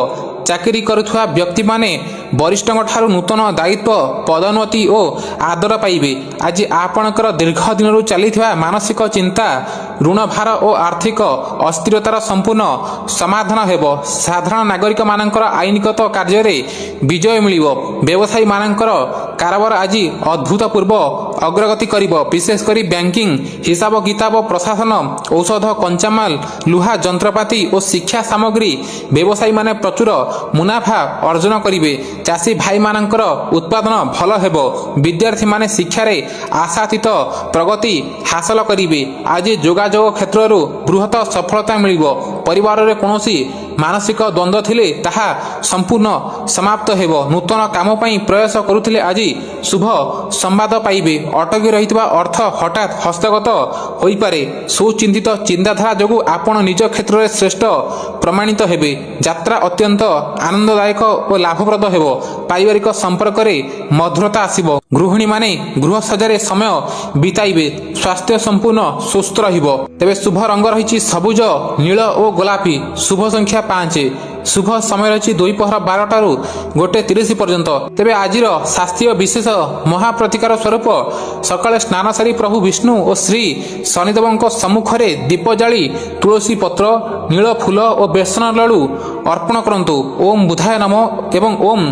ଚାକିରି କରୁଥିବା ବ୍ୟକ୍ତିମାନେ ବରିଷ୍ଠଙ୍କଠାରୁ ନୂତନ ଦାୟିତ୍ୱ, ପଦୋନ୍ନତି ଓ ଆଦର ପାଇବେ। ଆଜି ଆପଣଙ୍କର ଦୀର୍ଘ ଦିନରୁ ଚାଲିଥିବା ମାନସିକ ଚିନ୍ତା, ଋଣ ଭାର ଓ ଆର୍ଥିକ ଅସ୍ଥିରତାର ସମ୍ପୂର୍ଣ୍ଣ ସମାଧାନ ହେବ। ସାଧାରଣ ନାଗରିକମାନଙ୍କର ଆଇନଗତ କାର୍ଯ୍ୟରେ ବିଜୟ ମିଳିବ। ବ୍ୟବସାୟୀମାନଙ୍କର କାରବାର ଆଜି ଅଭୂତପୂର୍ବ ଅଗ୍ରଗତି କରିବ। ବିଶେଷ କରି ବ୍ୟାଙ୍କିଂ, ହିସାବ କିତାବ, ପ୍ରଶାସନ, ଔଷଧ, କଞ୍ଚାମାଲ, ଲୁହା ଯନ୍ତ୍ରପାତି ଓ ଶିକ୍ଷା ସାମଗ୍ରୀ ବ୍ୟବସାୟୀମାନେ ପ୍ରଚୁର ମୁନାଫା ଅର୍ଜନ କରିବେ। ଚାଷୀ ଭାଇମାନଙ୍କର ଉତ୍ପାଦନ ଭଲ ହେବ। ବିଦ୍ୟାର୍ଥୀମାନେ ଶିକ୍ଷାରେ ଆଶାତୀତ ପ୍ରଗତି ହାସଲ କରିବେ। ଆଜି ଯୋଗାଯୋଗ କ୍ଷେତ୍ରରୁ ବୃହତ ସଫଳତା ମିଳିବ। ପରିବାରରେ କୌଣସି ମାନସିକ ଦ୍ୱନ୍ଦ୍ୱ ଥିଲେ ତାହା ସମ୍ପୂର୍ଣ୍ଣ ସମାପ୍ତ ହେବ। ନୂତନ କାମ ପାଇଁ ପ୍ରୟାସ କରୁଥିଲେ ଆଜି ଶୁଭ ସମ୍ବାଦ ପାଇବେ। ଅଟକି ରହିଥିବା ଅର୍ଥ ହଠାତ୍ ହସ୍ତଗତ ହୋଇପାରେ। ସୁଚିନ୍ତିତ ଚିନ୍ତାଧାରା ଯୋଗୁଁ ଆପଣ ନିଜ କ୍ଷେତ୍ରରେ ଶ୍ରେଷ୍ଠ ପ୍ରମାଣିତ ହେବେ। ଯାତ୍ରା ଅତ୍ୟନ୍ତ ଆନନ୍ଦଦାୟକ ଓ ଲାଭପ୍ରଦ ହେବ। ପାରିବାରିକ ସମ୍ପର୍କରେ ମଧୁରତା ଆସିବ। ଗୃହିଣୀମାନେ ଗୃହସଜ୍ଜାରେ ସମୟ ବିତାଇବେ। ସ୍ୱାସ୍ଥ୍ୟ ସମ୍ପୂର୍ଣ୍ଣ ସୁସ୍ଥ ରହିବ। ତେବେ ଶୁଭ ରଙ୍ଗ ରହିଛି ସବୁଜ, ନୀଳ ଓ ଗୋଲାପୀ। ଶୁଭ ସଂଖ୍ୟା 5। ଶୁଭ ସମୟ ରହିଛି ଦ୍ୱିପହର 12ଟାରୁ 1:30 ପର୍ଯ୍ୟନ୍ତ। ତେବେ ଆଜିର ଶାସ୍ତ୍ରୀୟ ବିଶେଷ ମହାପ୍ରତିକାର ସ୍ୱରୂପ ସକାଳେ ସ୍ନାନ ସାରି ପ୍ରଭୁ ବିଷ୍ଣୁ ଓ ଶ୍ରୀ ଶନିଦେବଙ୍କ ସମ୍ମୁଖରେ ଦୀପ ଜାଳି ତୁଳସୀ ପତ୍ର, ନୀଳ ଫୁଲ ଓ ବେସନ ଲଡ଼ୁ ଅର୍ପଣ କରନ୍ତୁ। ଓମ୍ ବୁଧାୟ ନମଃ ଏବଂ ଓମ୍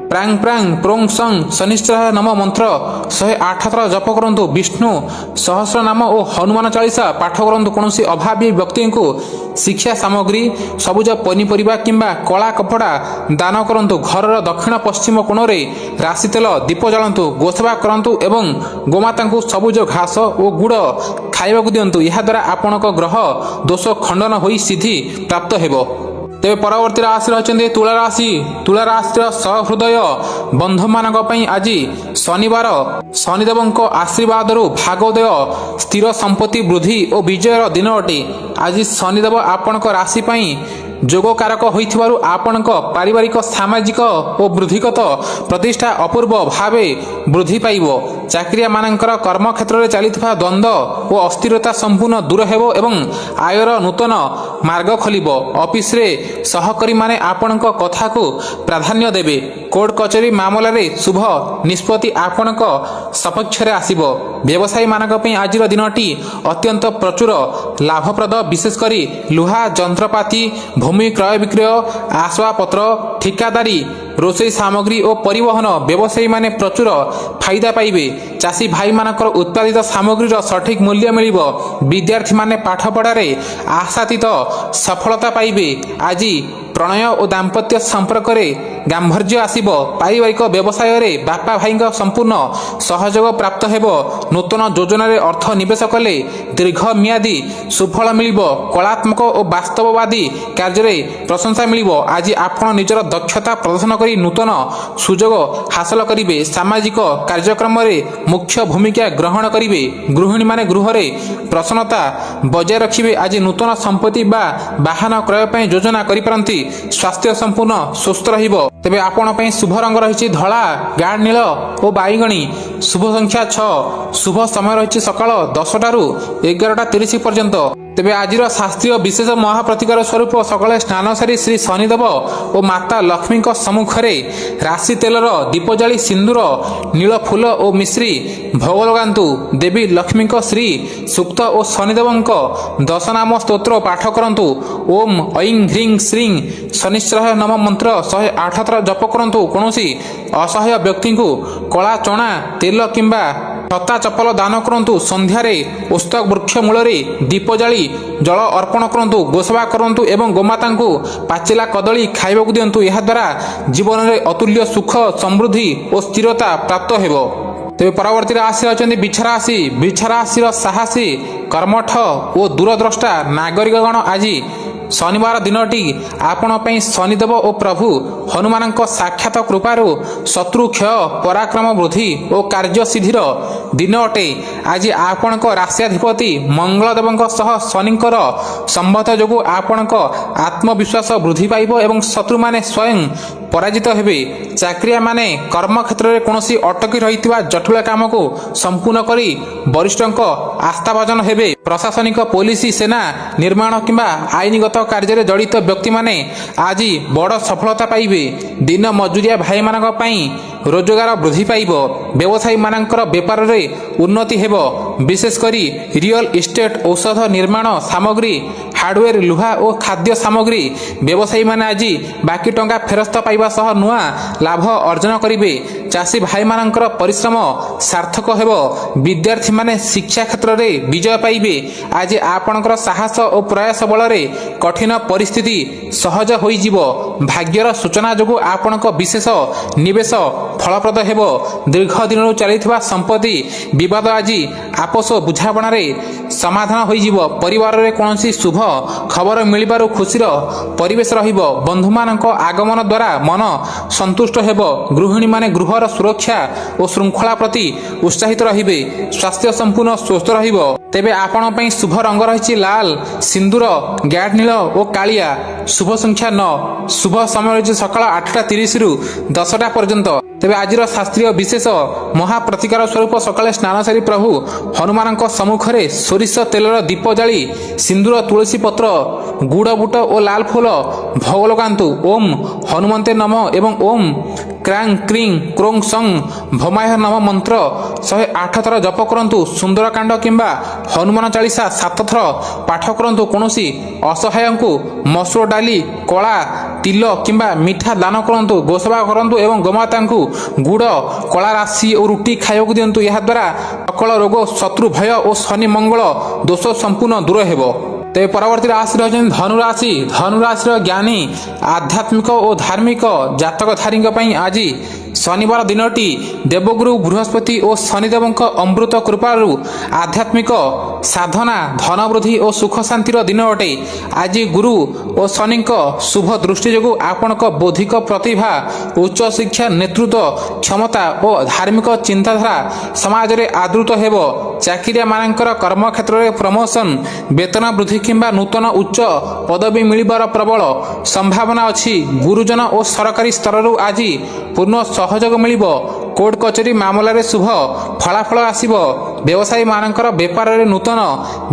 ପ୍ରାଂ ପ୍ରାଂ ପ୍ରୋଂ ସଂ ଶନିଶ୍ଚରାୟ ନମ ମନ୍ତ୍ର 108 ଥର ଜପ କରନ୍ତୁ। ବିଷ୍ଣୁ ସହସ୍ରନାମ ଓ ହନୁମାନ ଚାଳିଶା ପାଠ କରନ୍ତୁ। କୌଣସି ଅଭାବୀ ବ୍ୟକ୍ତିଙ୍କୁ ଶିକ୍ଷା ସାମଗ୍ରୀ, ସବୁଜ ପନିପରିବା କିମ୍ବା କଳା କପଡ଼ା ଦାନ କରନ୍ତୁ। ଘରର ଦକ୍ଷିଣ ପଶ୍ଚିମ କୋଣରେ ରାଶି ତେଲ ଦୀପ ଜାଳନ୍ତୁ। ଗୋସେବା କରନ୍ତୁ ଏବଂ ଗୋମାତାଙ୍କୁ ସବୁଜ ଘାସ ଓ ଗୁଡ଼ ଖାଇବାକୁ ଦିଅନ୍ତୁ। ଏହାଦ୍ୱାରା ଆପଣଙ୍କ ଗ୍ରହ ଦୋଷ ଖଣ୍ଡନ ହୋଇ ସିଦ୍ଧି ପ୍ରାପ୍ତ ହେବ। ତେବେ ପରବର୍ତ୍ତୀ ରାଶି ରହିଛନ୍ତି ତୁଳା ରାଶି। ତୁଳା ରାଶିର ସହୃଦୟ ବନ୍ଧୁମାନଙ୍କ ପାଇଁ ଆଜି ଶନିବାର ଶନିଦେବଙ୍କ ଆଶୀର୍ବାଦରୁ ଭାଗୋଦୟ, ସ୍ଥିର ସମ୍ପତ୍ତି ବୃଦ୍ଧି ଓ ବିଜୟର ଦିନ ଅଟେ। ଆଜି ଶନିଦେବ ଆପଣଙ୍କ ରାଶି ପାଇଁ ଯୋଗକାରକ ହୋଇଥିବାରୁ ଆପଣଙ୍କ ପାରିବାରିକ, ସାମାଜିକ ଓ ବୃଦ୍ଧିଗତ ପ୍ରତିଷ୍ଠା ଅପୂର୍ବ ଭାବେ ବୃଦ୍ଧି ପାଇବ। ଚାକିରିଆମାନଙ୍କର କର୍ମକ୍ଷେତ୍ରରେ ଚାଲିଥିବା ଦ୍ୱନ୍ଦ୍ୱ ଓ ଅସ୍ଥିରତା ସମ୍ପୂର୍ଣ୍ଣ ଦୂର ହେବ ଏବଂ ଆୟର ନୂତନ ମାର୍ଗ ଖୋଲିବ। ଅଫିସରେ ସହକର୍ମୀମାନେ ଆପଣଙ୍କ କଥାକୁ ପ୍ରାଧାନ୍ୟ ଦେବେ। କୋର୍ଟ କଚେରୀ ମାମଲାରେ ଶୁଭ ନିଷ୍ପତ୍ତି ଆପଣଙ୍କ ସପକ୍ଷରେ ଆସିବ। ବ୍ୟବସାୟୀମାନଙ୍କ ପାଇଁ ଆଜିର ଦିନଟି ଅତ୍ୟନ୍ତ ପ୍ରଚୁର ଲାଭପ୍ରଦ। ବିଶେଷ କରି ଲୁହା ଯନ୍ତ୍ରପାତି, ଭୂମି କ୍ରୟ ବିକ୍ରୟ, ଆସବାବପତ୍ର, ଠିକାଦାରୀ, ରୋଷେଇ ସାମଗ୍ରୀ ଓ ପରିବହନ ବ୍ୟବସାୟୀମାନେ ପ୍ରଚୁର ଫାଇଦା ପାଇବେ। ଚାଷୀ ଭାଇମାନଙ୍କର ଉତ୍ପାଦିତ ସାମଗ୍ରୀର ସଠିକ୍ ମୂଲ୍ୟ ମିଳିବ। ବିଦ୍ୟାର୍ଥୀମାନେ ପାଠପଢ଼ାରେ ଆଶାତୀତ ସଫଳତା ପାଇବେ। ଆଜି ପ୍ରଣୟ ଓ ଦାମ୍ପତ୍ୟ ସମ୍ପର୍କରେ ଗାମ୍ଭୀର୍ଯ୍ୟ ଆସିବ। ପାରିବାରିକ ବ୍ୟବସାୟରେ ବାପା ଭାଇଙ୍କ ସମ୍ପୂର୍ଣ୍ଣ ସହଯୋଗ ପ୍ରାପ୍ତ ହେବ। ନୂତନ ଯୋଜନାରେ ଅର୍ଥ ନିବେଶ କଲେ ଦୀର୍ଘମିଆଦୀ ସୁଫଳ ମିଳିବ। କଳାତ୍ମକ ଓ ବାସ୍ତବବାଦୀ କାର୍ଯ୍ୟରେ ପ୍ରଶଂସା ମିଳିବ। ଆଜି ଆପଣ ନିଜର ଦକ୍ଷତା ପ୍ରଦର୍ଶନ କରି ନୂତନ ସୁଯୋଗ ହାସଲ କରିବେ। ସାମାଜିକ କାର୍ଯ୍ୟକ୍ରମରେ ମୁଖ୍ୟ ଭୂମିକା ଗ୍ରହଣ କରିବେ। ଗୃହିଣୀମାନେ ଗୃହରେ ପ୍ରସନ୍ନତା ବଜାୟ ରଖିବେ। ଆଜି ନୂତନ ସମ୍ପତ୍ତି ବା ବାହନ କ୍ରୟ ପାଇଁ ଯୋଜନା କରିପାରନ୍ତି। ସ୍ୱାସ୍ଥ୍ୟ ସମ୍ପୂର୍ଣ୍ଣ ସୁସ୍ଥ ରହିବ। ତେବେ ଆପଣ ପାଇଁ ଶୁଭ ରଙ୍ଗ ରହିଛି ଧଳା, ଗାଢ଼ ନୀଳ ଓ ବାଇଗଣୀ। ଶୁଭ ସଂଖ୍ୟା 6। ଶୁଭ ସମୟ ରହିଛି ସକାଳ 10ଟାରୁ 11:30 ପର୍ଯ୍ୟନ୍ତ। ତେବେ ଆଜିର ଶାସ୍ତ୍ରୀୟ ବିଶେଷ ମହାପ୍ରତିକାର ସ୍ୱରୂପ ସକାଳେ ସ୍ନାନ ସାରି ଶ୍ରୀ ଶନିଦେବ ଓ ମାତା ଲକ୍ଷ୍ମୀଙ୍କ ସମ୍ମୁଖରେ ରାଶି ତେଲର ଦୀପ ଜାଳି ସିନ୍ଦୁର, ନୀଳ ଫୁଲ ଓ ମିଶ୍ରି ଭୋଗ ଲଗାନ୍ତୁ। ଦେବୀ ଲକ୍ଷ୍ମୀଙ୍କ ଶ୍ରୀ ସୂକ୍ତ ଓ ଶନିଦେବଙ୍କ ଦଶନାମ ସ୍ତୋତ୍ର ପାଠ କରନ୍ତୁ। ଓମ୍ ଐଂ ହ୍ରିଂ ଶ୍ରୀଂ ଶନିଶ୍ଚରାୟ ନମ ମନ୍ତ୍ର 108 ଥର ଜପ କରନ୍ତୁ। କୌଣସି ଅସହାୟ ବ୍ୟକ୍ତିଙ୍କୁ କଳା ଚଣା, ତେଲ କିମ୍ବା ଛତା ଚପଲ ଦାନ କରନ୍ତୁ। ସନ୍ଧ୍ୟାରେ ଓସ୍ତ ବୃକ୍ଷ ମୂଳରେ ଦୀପ ଜାଳି ଜଳ ଅର୍ପଣ କରନ୍ତୁ। ଗୋସେବା କରନ୍ତୁ ଏବଂ ଗୋମାତାଙ୍କୁ ପାଚିଲା କଦଳୀ ଖାଇବାକୁ ଦିଅନ୍ତୁ। ଏହାଦ୍ୱାରା ଜୀବନରେ ଅତୁଲ୍ୟ ସୁଖ, ସମୃଦ୍ଧି ଓ ସ୍ଥିରତା ପ୍ରାପ୍ତ ହେବ। ତେବେ ପରବର୍ତ୍ତୀ ରାଶି ଅଛନ୍ତି ବିଛା ରାଶି। ବିଛା ରାଶିର ସାହସୀ, କର୍ମଠ ଓ ଦୂରଦ୍ରଷ୍ଟା ନାଗରିକଗଣ ଆଜି ଶନିବାର ଦିନଟି ଆପଣ ପାଇଁ ଶନିଦେବ ଓ ପ୍ରଭୁ ହନୁମାନଙ୍କ ସାକ୍ଷାତ କୃପାରୁ ଶତ୍ରୁ କ୍ଷୟ, ପରାକ୍ରମ ବୃଦ୍ଧି ଓ କାର୍ଯ୍ୟସିଦ୍ଧିର ଦିନ ଅଟେ। ଆଜି ଆପଣଙ୍କ ରାଶ୍ୟାଧିପତି ମଙ୍ଗଳଦେବଙ୍କ ସହ ଶନିଙ୍କର ସମ୍ବନ୍ଧ ଯୋଗୁଁ ଆପଣଙ୍କ ଆତ୍ମବିଶ୍ୱାସ ବୃଦ୍ଧି ପାଇବ ଏବଂ ଶତ୍ରୁମାନେ ସ୍ୱୟଂ ପରାଜିତ ହେବେ। ଚାକିରିଆମାନେ କର୍ମକ୍ଷେତ୍ରରେ କୌଣସି ଅଟକି ରହିଥିବା ଜଟିଳ କାମକୁ ସମ୍ପୂର୍ଣ୍ଣ କରି ବରିଷ୍ଠଙ୍କ ଆସ୍ଥାଭାଜନ ହେବେ। ପ୍ରଶାସନିକ, ପୋଲିସ, ସେନା, ନିର୍ମାଣ କିମ୍ବା ଆଇନଗତ କାର୍ଯ୍ୟରେ ଜଡ଼ିତ ବ୍ୟକ୍ତିମାନେ ଆଜି ବଡ଼ ସଫଳତା ପାଇବେ। ଦିନ ମଜୁରିଆ ଭାଇମାନଙ୍କ ପାଇଁ ରୋଜଗାର ବୃଦ୍ଧି ପାଇବ। ବ୍ୟବସାୟୀମାନଙ୍କର ବେପାରରେ ଉନ୍ନତି ହେବ। ବିଶେଷ କରି ରିଅଲ ଇଷ୍ଟେଟ, ଔଷଧ ନିର୍ମାଣ ସାମଗ୍ରୀ, ହାର୍ଡୱେର, ଲୁହା ଓ ଖାଦ୍ୟ ସାମଗ୍ରୀ ବ୍ୟବସାୟୀମାନେ ଆଜି ବାକି ଟଙ୍କା ଫେରସ୍ତ ପାଇବା ସହ ନୂଆ ଲାଭ ଅର୍ଜନ କରିବେ। ଚାଷୀ ଭାଇମାନଙ୍କର ପରିଶ୍ରମ ସାର୍ଥକ ହେବ। ବିଦ୍ୟାର୍ଥୀମାନେ ଶିକ୍ଷା କ୍ଷେତ୍ରରେ ବିଜୟ ପାଇବେ। ଆଜି ଆପଣଙ୍କର ସାହସ ଓ ପ୍ରୟାସ ବଳରେ କଠିନ ପରିସ୍ଥିତି ସହଜ ହୋଇଯିବ। ଭାଗ୍ୟର ସୂଚନା ଯୋଗୁଁ ଆପଣଙ୍କ ବିଶେଷ ନିବେଶ ଫଳପ୍ରଦ ହେବ। ଦୀର୍ଘ ଦିନରୁ ଚାଲିଥିବା ସମ୍ପତ୍ତି ବିବାଦ ଆଜି ଆପୋଷ ବୁଝାମଣାରେ ସମାଧାନ ହୋଇଯିବ। ପରିବାରରେ କୌଣସି ଶୁଭ ଖବର ମିଳିବାରୁ ଖୁସିର ପରିବେଶ ରହିବ। ବନ୍ଧୁମାନଙ୍କ ଆଗମନ ଦ୍ୱାରା ମନ ସନ୍ତୁଷ୍ଟ ହେବ। ଗୃହିଣୀମାନେ ଗୃହର ସୁରକ୍ଷା ଓ ଶୃଙ୍ଖଳା ପ୍ରତି ଉତ୍ସାହିତ ରହିବେ। ସ୍ୱାସ୍ଥ୍ୟ ସମ୍ପୂର୍ଣ୍ଣ ସୁସ୍ଥ ରହିବ। ତେବେ ଆପଣ ପାଇଁ ଶୁଭ ରଙ୍ଗ ରହିଛି ଲାଲ, ସିନ୍ଦୁର, ଗାଢ଼ ନୀଳ ଓ କାଳିଆ। ଶୁଭ ସଂଖ୍ୟା 9। ଶୁଭ ସମୟ ରହିଛି ସକାଳ 8:30ରୁ 10ଟା ପର୍ଯ୍ୟନ୍ତ। ତେବେ ଆଜିର ଶାସ୍ତ୍ରୀୟ ବିଶେଷ ମହାପ୍ରତିକାର ସ୍ୱରୂପ ସକାଳେ ସ୍ନାନ ସାରି ପ୍ରଭୁ ହନୁମାନଙ୍କ ସମ୍ମୁଖରେ ସୋରିଷ ତେଲର ଦୀପ ଜାଳି ସିନ୍ଦୁର, ତୁଳସୀ ପତ୍ର, ଗୁଡ଼ ବୁଟ ଓ ଲାଲ ଫୁଲ ଭୋଗ ଲଗାନ୍ତୁ। ଓମ୍ ହନୁମନ୍ତେ ନମ ଏବଂ ଓମ୍ କ୍ରାଂ କ୍ରିଂ କ୍ରୋଂ ସଂ ଭମାୟ ନମ ମନ୍ତ୍ର 108 ଥର ଜପ କରନ୍ତୁ। ସୁନ୍ଦରକାଣ୍ଡ କିମ୍ବା ହନୁମାନ ଚାଳିଶା 7 ଥର ପାଠ କରନ୍ତୁ। କୌଣସି ଅସହାୟଙ୍କୁ ମସୁର ଡାଲି, କଳା ତିଲ କିମ୍ବା ମିଠା ଦାନ କରନ୍ତୁ। ଗୋସେବା କରନ୍ତୁ ଏବଂ ଗୋମାତାଙ୍କୁ ଗୁଡ଼, କଳା ରାଶି ଓ ରୁଟି ଖାଇବାକୁ ଦିଅନ୍ତୁ। ଏହାଦ୍ୱାରା ସକଳ ରୋଗ, ଶତ୍ରୁ ଭୟ ଓ ଶନି ମଙ୍ଗଳ ଦୋଷ ସମ୍ପୂର୍ଣ୍ଣ ଦୂର ହେବ। ତେବେ ପରବର୍ତ୍ତୀ ରାଶି ରହିଛନ୍ତି ଧନୁରାଶି। ଧନୁରାଶିର ଜ୍ଞାନୀ, ଆଧ୍ୟାତ୍ମିକ ଓ ଧାର୍ମିକ ଜାତକଧାରୀଙ୍କ ପାଇଁ ଆଜି ଶନିବାର ଦିନଟି ଦେବଗୁରୁ ବୃହସ୍ପତି ଓ ଶନିଦେବଙ୍କ ଅମୃତ କୃପାରୁ ଆଧ୍ୟାତ୍ମିକ ସାଧନା, ଧନବୃଦ୍ଧି ଓ ସୁଖ ଶାନ୍ତିର ଦିନ ଅଟେ। ଆଜି ଗୁରୁ ଓ ଶନିଙ୍କ ଶୁଭ ଦୃଷ୍ଟି ଯୋଗୁଁ ଆପଣଙ୍କ ବୌଦ୍ଧିକ ପ୍ରତିଭା, ଉଚ୍ଚଶିକ୍ଷା, ନେତୃତ୍ୱ କ୍ଷମତା ଓ ଧାର୍ମିକ ଚିନ୍ତାଧାରା ସମାଜରେ ଆଦୃତ ହେବ। ଚାକିରିଆମାନଙ୍କର କର୍ମକ୍ଷେତ୍ରରେ ପ୍ରମୋସନ, ବେତନ ବୃଦ୍ଧି କିମ୍ବା ନୂତନ ଉଚ୍ଚ ପଦବୀ ମିଳିବାର ପ୍ରବଳ ସମ୍ଭାବନା ଅଛି। ଗୁରୁଜନ ଓ ସରକାରୀ ସ୍ତରରୁ ଆଜି ପୂର୍ଣ୍ଣ ସହଯୋଗ ମିଳିବ। କୋର୍ଟ କଚେରୀ ମାମଲାରେ ଶୁଭ ଫଳାଫଳ ଆସିବ। ବ୍ୟବସାୟୀମାନଙ୍କର ବେପାରରେ ନୂତନ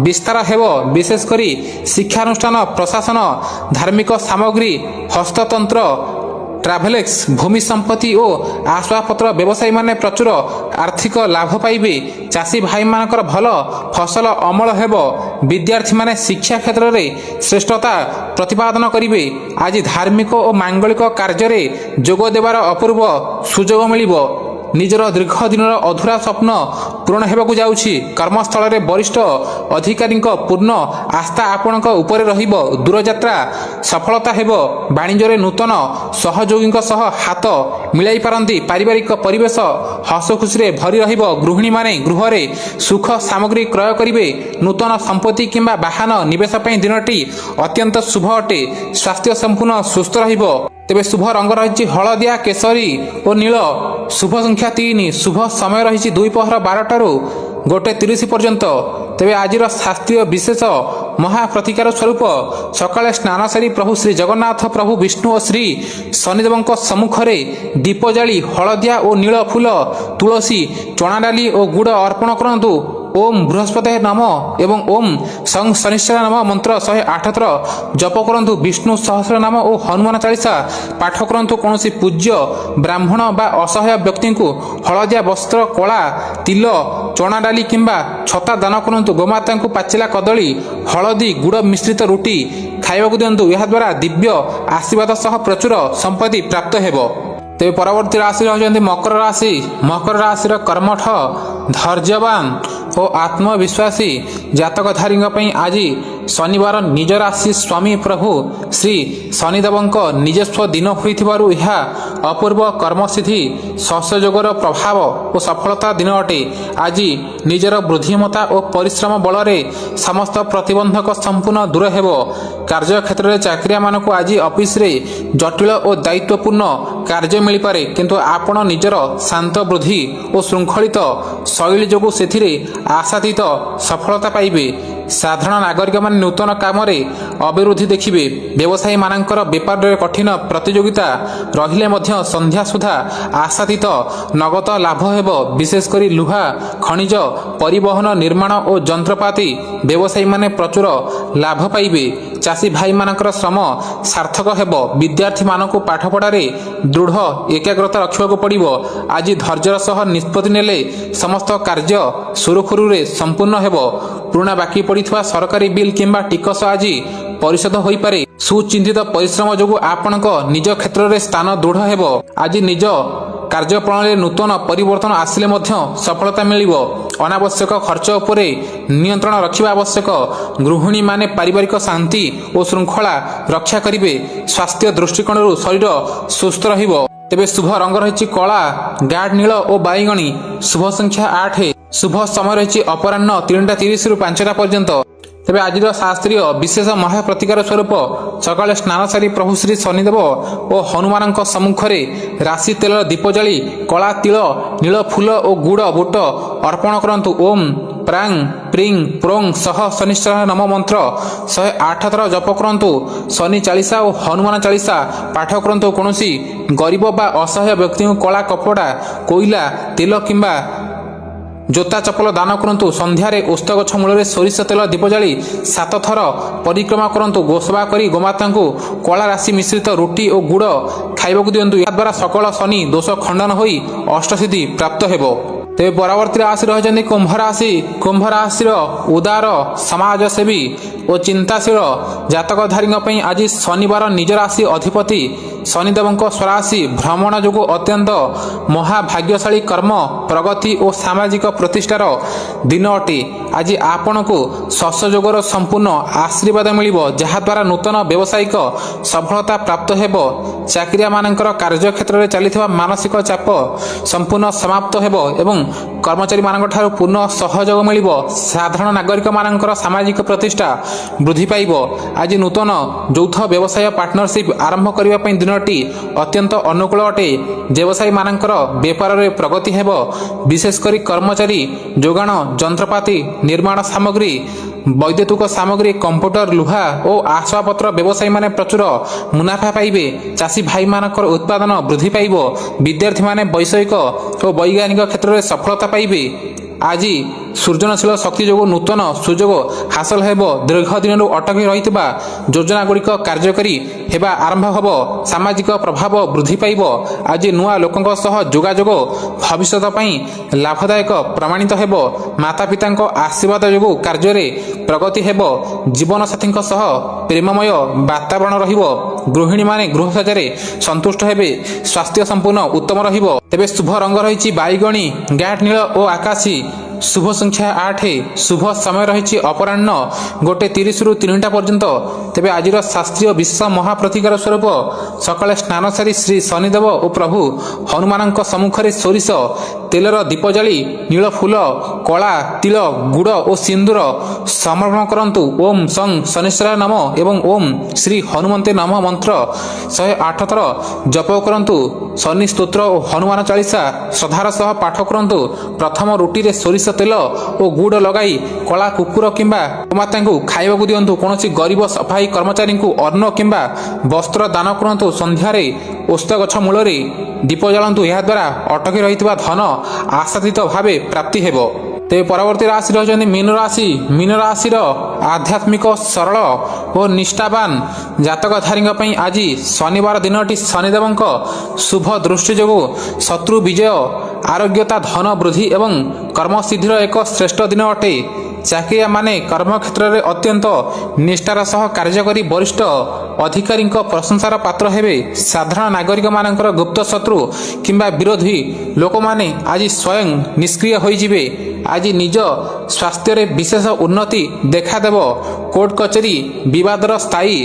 ବିସ୍ତାର ହେବ। ବିଶେଷ କରି ଶିକ୍ଷାନୁଷ୍ଠାନ, ପ୍ରଶାସନ, ଧାର୍ମିକ ସାମଗ୍ରୀ, ହସ୍ତତନ୍ତ୍ର ट्राभेलेक्स भूमि संपत्ति और आसबाबपत्र व्यवसायी माने प्रचुर आर्थिक लाभ पाइबे। चाषी भाई मानकर भल फसल अमल हेब। विद्यार्थी माने शिक्षा क्षेत्र में श्रेष्ठता प्रतिपादन करिवे। आज धार्मिक और मांगलिक कार्य रे जोग देवार अपूर्व सुजोग मिलिबो। निजर दीर्घ दिन अधूरा स्वप्न पूरण होगाकू जाउछि। कर्मस्थल रे वरिष्ठ अधिकारी पूर्ण आस्था आपणक उपरे रहिबो। दूरयात्रा सफलता हेबो। वाणिज्य नूतन सहयोगी सह हाथ मिलाई पारंती। पारिवारिक परिवेश हस खुशी भरी रहिबो। गृहिणी माने गृह रे सुख सामग्री क्रय करिवे। नूतन संपत्ति किंबा वाहन निवेश पई दिनटी अत्यंत शुभ अटे। स्वास्थ्य संपूर्ण सुस्थ रहिबो। तेबे शुभ रंग रही हलदिया केसरी और नील। शुभ संख्या 3। शुभ समय रही 2:12 1:30 पर्यंत। तेबे आज शास्त्रीय विशेष महाप्रतिकार स्वरूप सकाळे स्नान सारी प्रभु श्री जगन्नाथ प्रभु विष्णु और श्री शनिदेव सम्मुख में दीप जाली हलदिया और नील फूल तुलसी चना डाली और गुड़ अर्पण करंतु। ओम बृहस्पति नम एवं ओम सं शनिश्चर नम मंत्र 108 थर जप करंतु। विष्णु सहस्र नाम और हनुमान चालीसा पाठ करंतु। कौन पूज्य ब्राह्मण बा असहाय व्यक्ति को हलदिया वस्त्र कला तिल चना डाली किंबा छता दान करंतु। गोमाता को पाचिला कदली हलदी गुड़ मिश्रित रुटी खाइबाकू दियंतु। यह द्वारा दिव्य आशीर्वाद सह प्रचुर संपत्ति प्राप्त हेबो। तेज परवर्ती राशि रही मकर राशि। मकर राशि कर्मठ धैर्यवान और आत्मविश्वासी जातकधारी आज शनिवार निज राशि स्वामी प्रभु श्री शनिदेव निजस्व दिन होइथिबारु यह अपूर्व कर्मसिद्धि सहयोगर प्रभाव और सफलता दिन अटे। आज निजर बुद्धिमता और परिश्रम बल समस्त प्रतिबंधक संपूर्ण दूर हेबो। कार्य क्षेत्र में चाकरिया मानक आज ऑफिस रे जटिल और दायित्वपूर्ण कार्य मिल पारे, किंतु आपण निजर शांत बुद्धि और श्रृंखलित शैली जोगु सेथिरे आशातीत सफलता पाइबे। साधारण नागरिक मान नूतन काम अभिवृद्धि देखिए। व्यवसायी मानकर व्यापार रे कठिन प्रतियोगिता रहिले मध्य संध्या सुधा आशातीत नगद लाभ हेबो। विशेषकर लुहा खनिज परिवहन निर्माण और जंत्रपाति व्यवसायी माने प्रचुर लाभ पाइबे। चाषी भाई मानकर श्रम सार्थक हेबो। विद्यार्थी मानक पाठपढ़ारे दृढ़ एकाग्रता रखा पड़ो। आज धैर्यर सह निष्पत्ति नेले समस्त कार्य सुरखुरुरे संपूर्ण हेबो। पुराना बाकी पड़िथवा सरकारी बिल किंबा टिकस आज परिशोध होई पारे। सुचिंतित परिश्रम जोगु आपणक निज क्षेत्र में स्थान दृढ़ हेबो। आज निज कार्य प्रणाली नूतन परिवर्तन आसिले मध्य सफलता मिलिबो। अनावश्यक खर्च उपरे नियंत्रण रखिबा आवश्यक। गृहिणी माने पारिवारिक शांति और श्रृंखला रक्षा करिवे। स्वास्थ्य दृष्टिकोण शरीर सुस्थ रहिबो। तेबे शुभ रंग रही कला गाढ़ नील और बैगणी। शुभ संख्या 8। शुभ समय रही अपराह्न 3:30 ରୁ 5ଟା पर्यंत। तेबे आज शास्त्रीय विशेष महाप्रतिकार स्वरूप सकाळे स्नान सारी प्रभु श्री शनिदेव और हनुमान सम्मुख में राशि तेल दीप जाली कला तिल नील फूल और गुड़ बुट अर्पण करंतु। ओम प्रांग प्रिंग प्रोंग सह शनिश्चर नम मंत्र 108 थर जप करंतु। शनि चालीसा और हनुमान चालीसा पाठ करंतु। कौनसी गरीब बा असहाय व्यक्ति को कला कपड़ा कोईला तेल किंबा जोता चपल दान करंतु। संध्यारे ओस्त गछ मूल सोरिष तेल दीप जाली 7 थर परिक्रमा करंतु। गोसेवा करी गोमाता को कला राशि मिश्रित रुटी और गुड़ खाइबाकू दियंतु। या द्वारा सकल शनि दोष खंडन होई अष्टसिद्धि प्राप्त हेबो। तेज परवर्ती राशि रही कुंभ राशि। कुंभ राशि उदार समाजसेवी और चिंताशील जातकधारी आज शनिवार निज राशि अधिपति शनिदेव स्वराशि भ्रमण जो अत्यंत महाभाग्यशाली कर्म प्रगति और सामाजिक प्रतिष्ठार दिन अटे। आज आपण को सहयोगर संपूर्ण आशीर्वाद मिलिबो, जहाद्वारा नूतन व्यावसायिक सफलता प्राप्त हेबो। चाकरिया मानकर कार्यक्षेत्र में चलिथिबा मानसिक चाप संपूर्ण समाप्त हेबो एवं कर्मचारी मानक ठारू पूर्ण सहयोग मिलिबो। साधारण नागरिक मानकर सामाजिक प्रतिष्ठा वृद्धि पाइबो। आज नूतन यौथ व्यवसाय पार्टनरशिप आरंभ करबा पई दिनटी अत्यंत अनुकूल अटे। व्यवसायी मानकर व्यापार रे प्रगति हेबो। विशेषकर कर्मचारी जोगाण जंत्रपाति निर्माण सामग्री वैद्युतिक सामग्री कंप्यूटर लुहा और आसबाबपत्र व्यवसायी माने प्रचुर मुनाफा पाइबे। चाषी भाई मानकर उत्पादन वृद्धि पाइबो। विद्यार्थी माने वैषयिक और वैज्ञानिक क्षेत्र में सफलता पाइबे। आज ସୃଜନଶୀଳ ଶକ୍ତି ଯୋଗୁଁ ନୂତନ ସୁଯୋଗ ହାସଲ ହେବ। ଦୀର୍ଘ ଦିନରୁ ଅଟକି ରହିଥିବା ଯୋଜନାଗୁଡ଼ିକ କାର୍ଯ୍ୟକାରୀ ହେବା ଆରମ୍ଭ ହେବ। ସାମାଜିକ ପ୍ରଭାବ ବୃଦ୍ଧି ପାଇବ। ଆଜି ନୂଆ ଲୋକଙ୍କ ସହ ଯୋଗାଯୋଗ ଭବିଷ୍ୟତ ପାଇଁ ଲାଭଦାୟକ ପ୍ରମାଣିତ ହେବ। ମାତାପିତାଙ୍କ ଆଶୀର୍ବାଦ ଯୋଗୁଁ କାର୍ଯ୍ୟରେ ପ୍ରଗତି ହେବ। ଜୀବନସାଥୀଙ୍କ ସହ ପ୍ରେମମୟ ବାତାବରଣ ରହିବ। ଗୃହିଣୀମାନେ ଗୃହସଜ୍ଜାରେ ସନ୍ତୁଷ୍ଟ ହେବେ। ସ୍ୱାସ୍ଥ୍ୟ ସମ୍ପୂର୍ଣ୍ଣ ଉତ୍ତମ ରହିବ। ତେବେ ଶୁଭ ରଙ୍ଗ ରହିଛି ବାଇଗଣୀ, ଗ୍ୟାଟ୍ ନୀଳ ଓ ଆକାଶୀ। ଶୁଭ ସଂଖ୍ୟା 8। ଶୁଭ ସମୟ ରହିଛି ଅପରାହ୍ନ 1:30 ରୁ 3ଟା ପର୍ଯ୍ୟନ୍ତ। ତେବେ ଆଜିର ଶାସ୍ତ୍ରୀୟ ବିଶେଷ ମହାପ୍ରତିକାର ସ୍ୱରୂପ ସକାଳେ ସ୍ନାନ ସାରି ଶ୍ରୀ ଶନିଦେବ ଓ ପ୍ରଭୁ ହନୁମାନଙ୍କ ସମ୍ମୁଖରେ ସୋରିଷ ତେଲର ଦୀପ ଜାଳି ନୀଳ ଫୁଲ, କଳା ତିଳ, ଗୁଡ଼ ଓ ସିନ୍ଦୁର ସମର୍ପଣ କରନ୍ତୁ। ଓಂ ସଂ ଶନିଶ୍ଚରାୟ ନମଃ ଏବଂ ଓಂ ଶ୍ରୀ ହନୁମନ୍ତେ ନମଃ ମନ୍ତ୍ର 108 ଥର ଜପ କରନ୍ତୁ। ଶନି ସ୍ତୋତ୍ର ଓ ହନୁମାନ ଚାଳିଶା ଶ୍ରଦ୍ଧାର ସହ ପାଠ କରନ୍ତୁ। ପ୍ରଥମ ରୁଟିରେ ସୋରିଷ ତେଲ ଓ ଗୁଡ଼ ଲଗାଇ କଳା କୁକୁର କିମ୍ବା ଗୋମାତାଙ୍କୁ ଖାଇବାକୁ ଦିଅନ୍ତୁ। କୌଣସି ଗରିବ ସଫାଇ କର୍ମଚାରୀଙ୍କୁ ଅନ୍ନ କିମ୍ବା ବସ୍ତ୍ର ଦାନ କରନ୍ତୁ। ସନ୍ଧ୍ୟାରେ ଓସ୍ତ ଗଛ ମୂଳରେ ଦୀପ ଜାଳନ୍ତୁ। ଏହାଦ୍ୱାରା ଅଟକି ରହିଥିବା ଧନ ଆଶାତୀତ ଭାବେ ପ୍ରାପ୍ତି ହେବ। ତେବେ ପରବର୍ତ୍ତୀ ରାଶି ରହିଛନ୍ତି ମୀନ ରାଶି। ମୀନ ରାଶିର ଆଧ୍ୟାତ୍ମିକ, ସରଳ ଓ ନିଷ୍ଠାବାନ ଜାତକଧାରୀଙ୍କ ପାଇଁ ଆଜି ଶନିବାର ଦିନଟି ଶନିଦେବଙ୍କ ଶୁଭ ଦୃଷ୍ଟି ଯୋଗୁଁ ଶତ୍ରୁ ବିଜୟ, ଆରୋଗ୍ୟତା, ଧନ ବୃଦ୍ଧି ଏବଂ କର୍ମସିଦ୍ଧିର ଏକ ଶ୍ରେଷ୍ଠ ଦିନ ଅଟେ। ଚାକିରିଆମାନେ କର୍ମକ୍ଷେତ୍ରରେ ଅତ୍ୟନ୍ତ ନିଷ୍ଠାର ସହ କାର୍ଯ୍ୟ କରି ବରିଷ୍ଠ ଅଧିକାରୀଙ୍କ ପ୍ରଶଂସାର ପାତ୍ର ହେବେ। ସାଧାରଣ ନାଗରିକମାନଙ୍କର ଗୁପ୍ତ ଶତ୍ରୁ କିମ୍ବା ବିରୋଧୀ ଲୋକମାନେ ଆଜି ସ୍ୱୟଂ ନିଷ୍କ୍ରିୟ ହୋଇଯିବେ। ଆଜି ନିଜ ସ୍ୱାସ୍ଥ୍ୟରେ ବିଶେଷ ଉନ୍ନତି ଦେଖାଦେବ। କୋର୍ଟ କଚେରୀ ବିବାଦର ସ୍ଥାୟୀ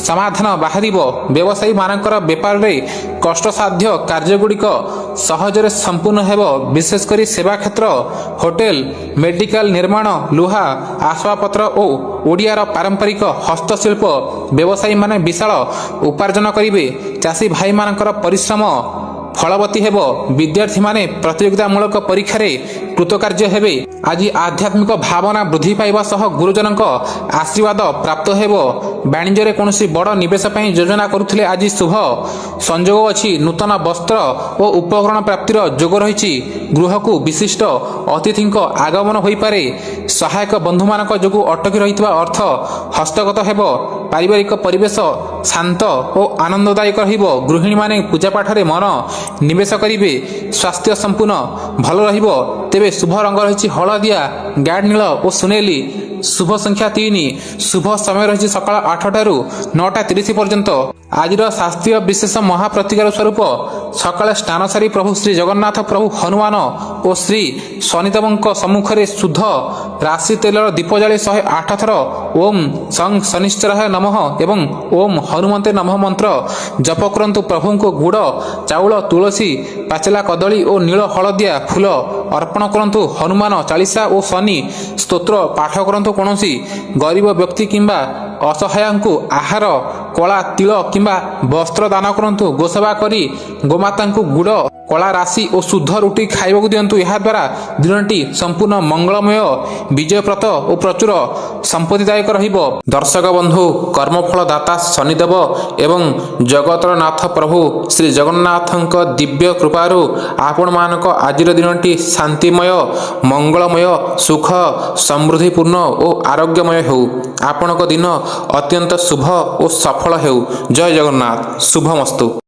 ସମାଧାନ ବାହାରିବ। ବ୍ୟବସାୟୀମାନଙ୍କର ବେପାରରେ କଷ୍ଟସାଧ୍ୟ କାର୍ଯ୍ୟଗୁଡ଼ିକ ସହଜରେ ସମ୍ପୂର୍ଣ୍ଣ ହେବ। ବିଶେଷ କରି ସେବା କ୍ଷେତ୍ର, ହୋଟେଲ, ମେଡିକାଲ, ନିର୍ମାଣ, ଲୁହା ଆସବାବପତ୍ର ଓ ଓଡ଼ିଆର ପାରମ୍ପରିକ ହସ୍ତଶିଳ୍ପ ବ୍ୟବସାୟୀମାନେ ବିଶାଳ ଉପାର୍ଜନ କରିବେ। ଚାଷୀ ଭାଇମାନଙ୍କର ପରିଶ୍ରମ ଫଳବତୀ ହେବ। ବିଦ୍ୟାର୍ଥୀମାନେ ପ୍ରତିଯୋଗିତାମୂଳକ ପରୀକ୍ଷାରେ କୃତକାର୍ଯ୍ୟ ହେବେ। ଆଜି ଆଧ୍ୟାତ୍ମିକ ଭାବନା ବୃଦ୍ଧି ପାଇବା ସହ ଗୁରୁଜନଙ୍କ ଆଶୀର୍ବାଦ ପ୍ରାପ୍ତ ହେବ। ବାଣିଜ୍ୟରେ କୌଣସି ବଡ଼ ନିବେଶ ପାଇଁ ଯୋଜନା କରୁଥିଲେ ଆଜି ଶୁଭ ସଂଯୋଗ ଅଛି। ନୂତନ ବସ୍ତ୍ର ଓ ଉପକରଣ ପ୍ରାପ୍ତିର ଯୋଗ ରହିଛି। ଗୃହକୁ ବିଶିଷ୍ଟ ଅତିଥିଙ୍କ ଆଗମନ ହୋଇପାରେ। ସହାୟକ ବନ୍ଧୁମାନଙ୍କ ଯୋଗୁଁ ଅଟକି ରହିଥିବା ଅର୍ଥ ହସ୍ତଗତ ହେବ। ପାରିବାରିକ ପରିବେଶ ଶାନ୍ତ ଓ ଆନନ୍ଦଦାୟକ ରହିବ। ଗୃହିଣୀମାନେ ପୂଜାପାଠରେ ମନ ନିବେଶ କରିବେ। ସ୍ୱାସ୍ଥ୍ୟ ସମ୍ପୂର୍ଣ୍ଣ ଭଲ ରହିବ। ତେବେ ଶୁଭ ରଙ୍ଗ ରହିଛି ହଳଦିଆ, ଗାଢ଼ ନୀଳ ଓ ସୁନେଲି। ଶୁଭ ସଂଖ୍ୟା 3। ଶୁଭ ସମୟ ରହିଛି ସକାଳ 8ଟାରୁ 9:30 ପର୍ଯ୍ୟନ୍ତ। ଆଜିର ଶାସ୍ତ୍ରୀୟ ବିଶେଷ ମହାପ୍ରତିକାର ସ୍ୱରୂପ ସକାଳେ ସ୍ନାନ ସାରି ପ୍ରଭୁ ଶ୍ରୀ ଜଗନ୍ନାଥ, ପ୍ରଭୁ ହନୁମାନ ଓ ଶ୍ରୀ ଶନିଦେବଙ୍କ ସମ୍ମୁଖରେ ଶୁଦ୍ଧ ରାଶି ତେଲର ଦୀପ ଜାଳି 108 ଥର ଓಂ ସଂ ଶନିଶ୍ଚରାୟ ନମଃ ଏବଂ ଓಂ ହନୁମନ୍ତେ ନମଃ ମନ୍ତ୍ର ଜପ କରନ୍ତୁ। ପ୍ରଭୁଙ୍କୁ ଗୁଡ଼, ଚାଉଳ, ତୁଳସୀ, ପାଚିଲା କଦଳୀ ଓ ନୀଳ ହଳଦିଆ ଫୁଲ ଅର୍ପଣ କରନ୍ତୁ। ହନୁମାନ ଚାଳିଶା ଓ ଶନି ସ୍ତୋତ୍ର ପାଠ କରନ୍ତୁ। କୌଣସି ଗରିବ ବ୍ୟକ୍ତି କିମ୍ବା ଅସହାୟଙ୍କୁ ଆହାର, କଳା ତିଳ କିମ୍ବା ବସ୍ତ୍ର ଦାନ କରନ୍ତୁ। ଗୋସେବା କରି ଗୋମାତାଙ୍କୁ ଗୁଡ଼, କଳା ରାଶି ଓ ଶୁଦ୍ଧ ରୁଟି ଖାଇବାକୁ ଦିଅନ୍ତୁ। ଏହାଦ୍ୱାରା ଦିନଟି ସମ୍ପୂର୍ଣ୍ଣ ମଙ୍ଗଳମୟ, ବିଜୟପ୍ରଦ ଓ ପ୍ରଚୁର ସମ୍ପତ୍ତିଦାୟକ ରହିବ। ଦର୍ଶକ ବନ୍ଧୁ, କର୍ମଫଳ ଦାତା ଶନିଦେବ ଏବଂ ଜଗତର ନାଥ ପ୍ରଭୁ ଶ୍ରୀ ଜଗନ୍ନାଥଙ୍କ ଦିବ୍ୟ କୃପାରୁ ଆପଣମାନଙ୍କ ଆଜିର ଦିନଟି ଶାନ୍ତିମୟ, ମଙ୍ଗଳମୟ, ସୁଖ ସମୃଦ୍ଧିପୂର୍ଣ୍ଣ ଓ ଆରୋଗ୍ୟମୟ ହେଉ। ଆପଣଙ୍କ ଦିନ ଅତ୍ୟନ୍ତ ଶୁଭ ଓ ସଫଳ ହେଉ। ଜୟ ଜଗନ୍ନାଥ। ଶୁଭମସ୍ତୁ।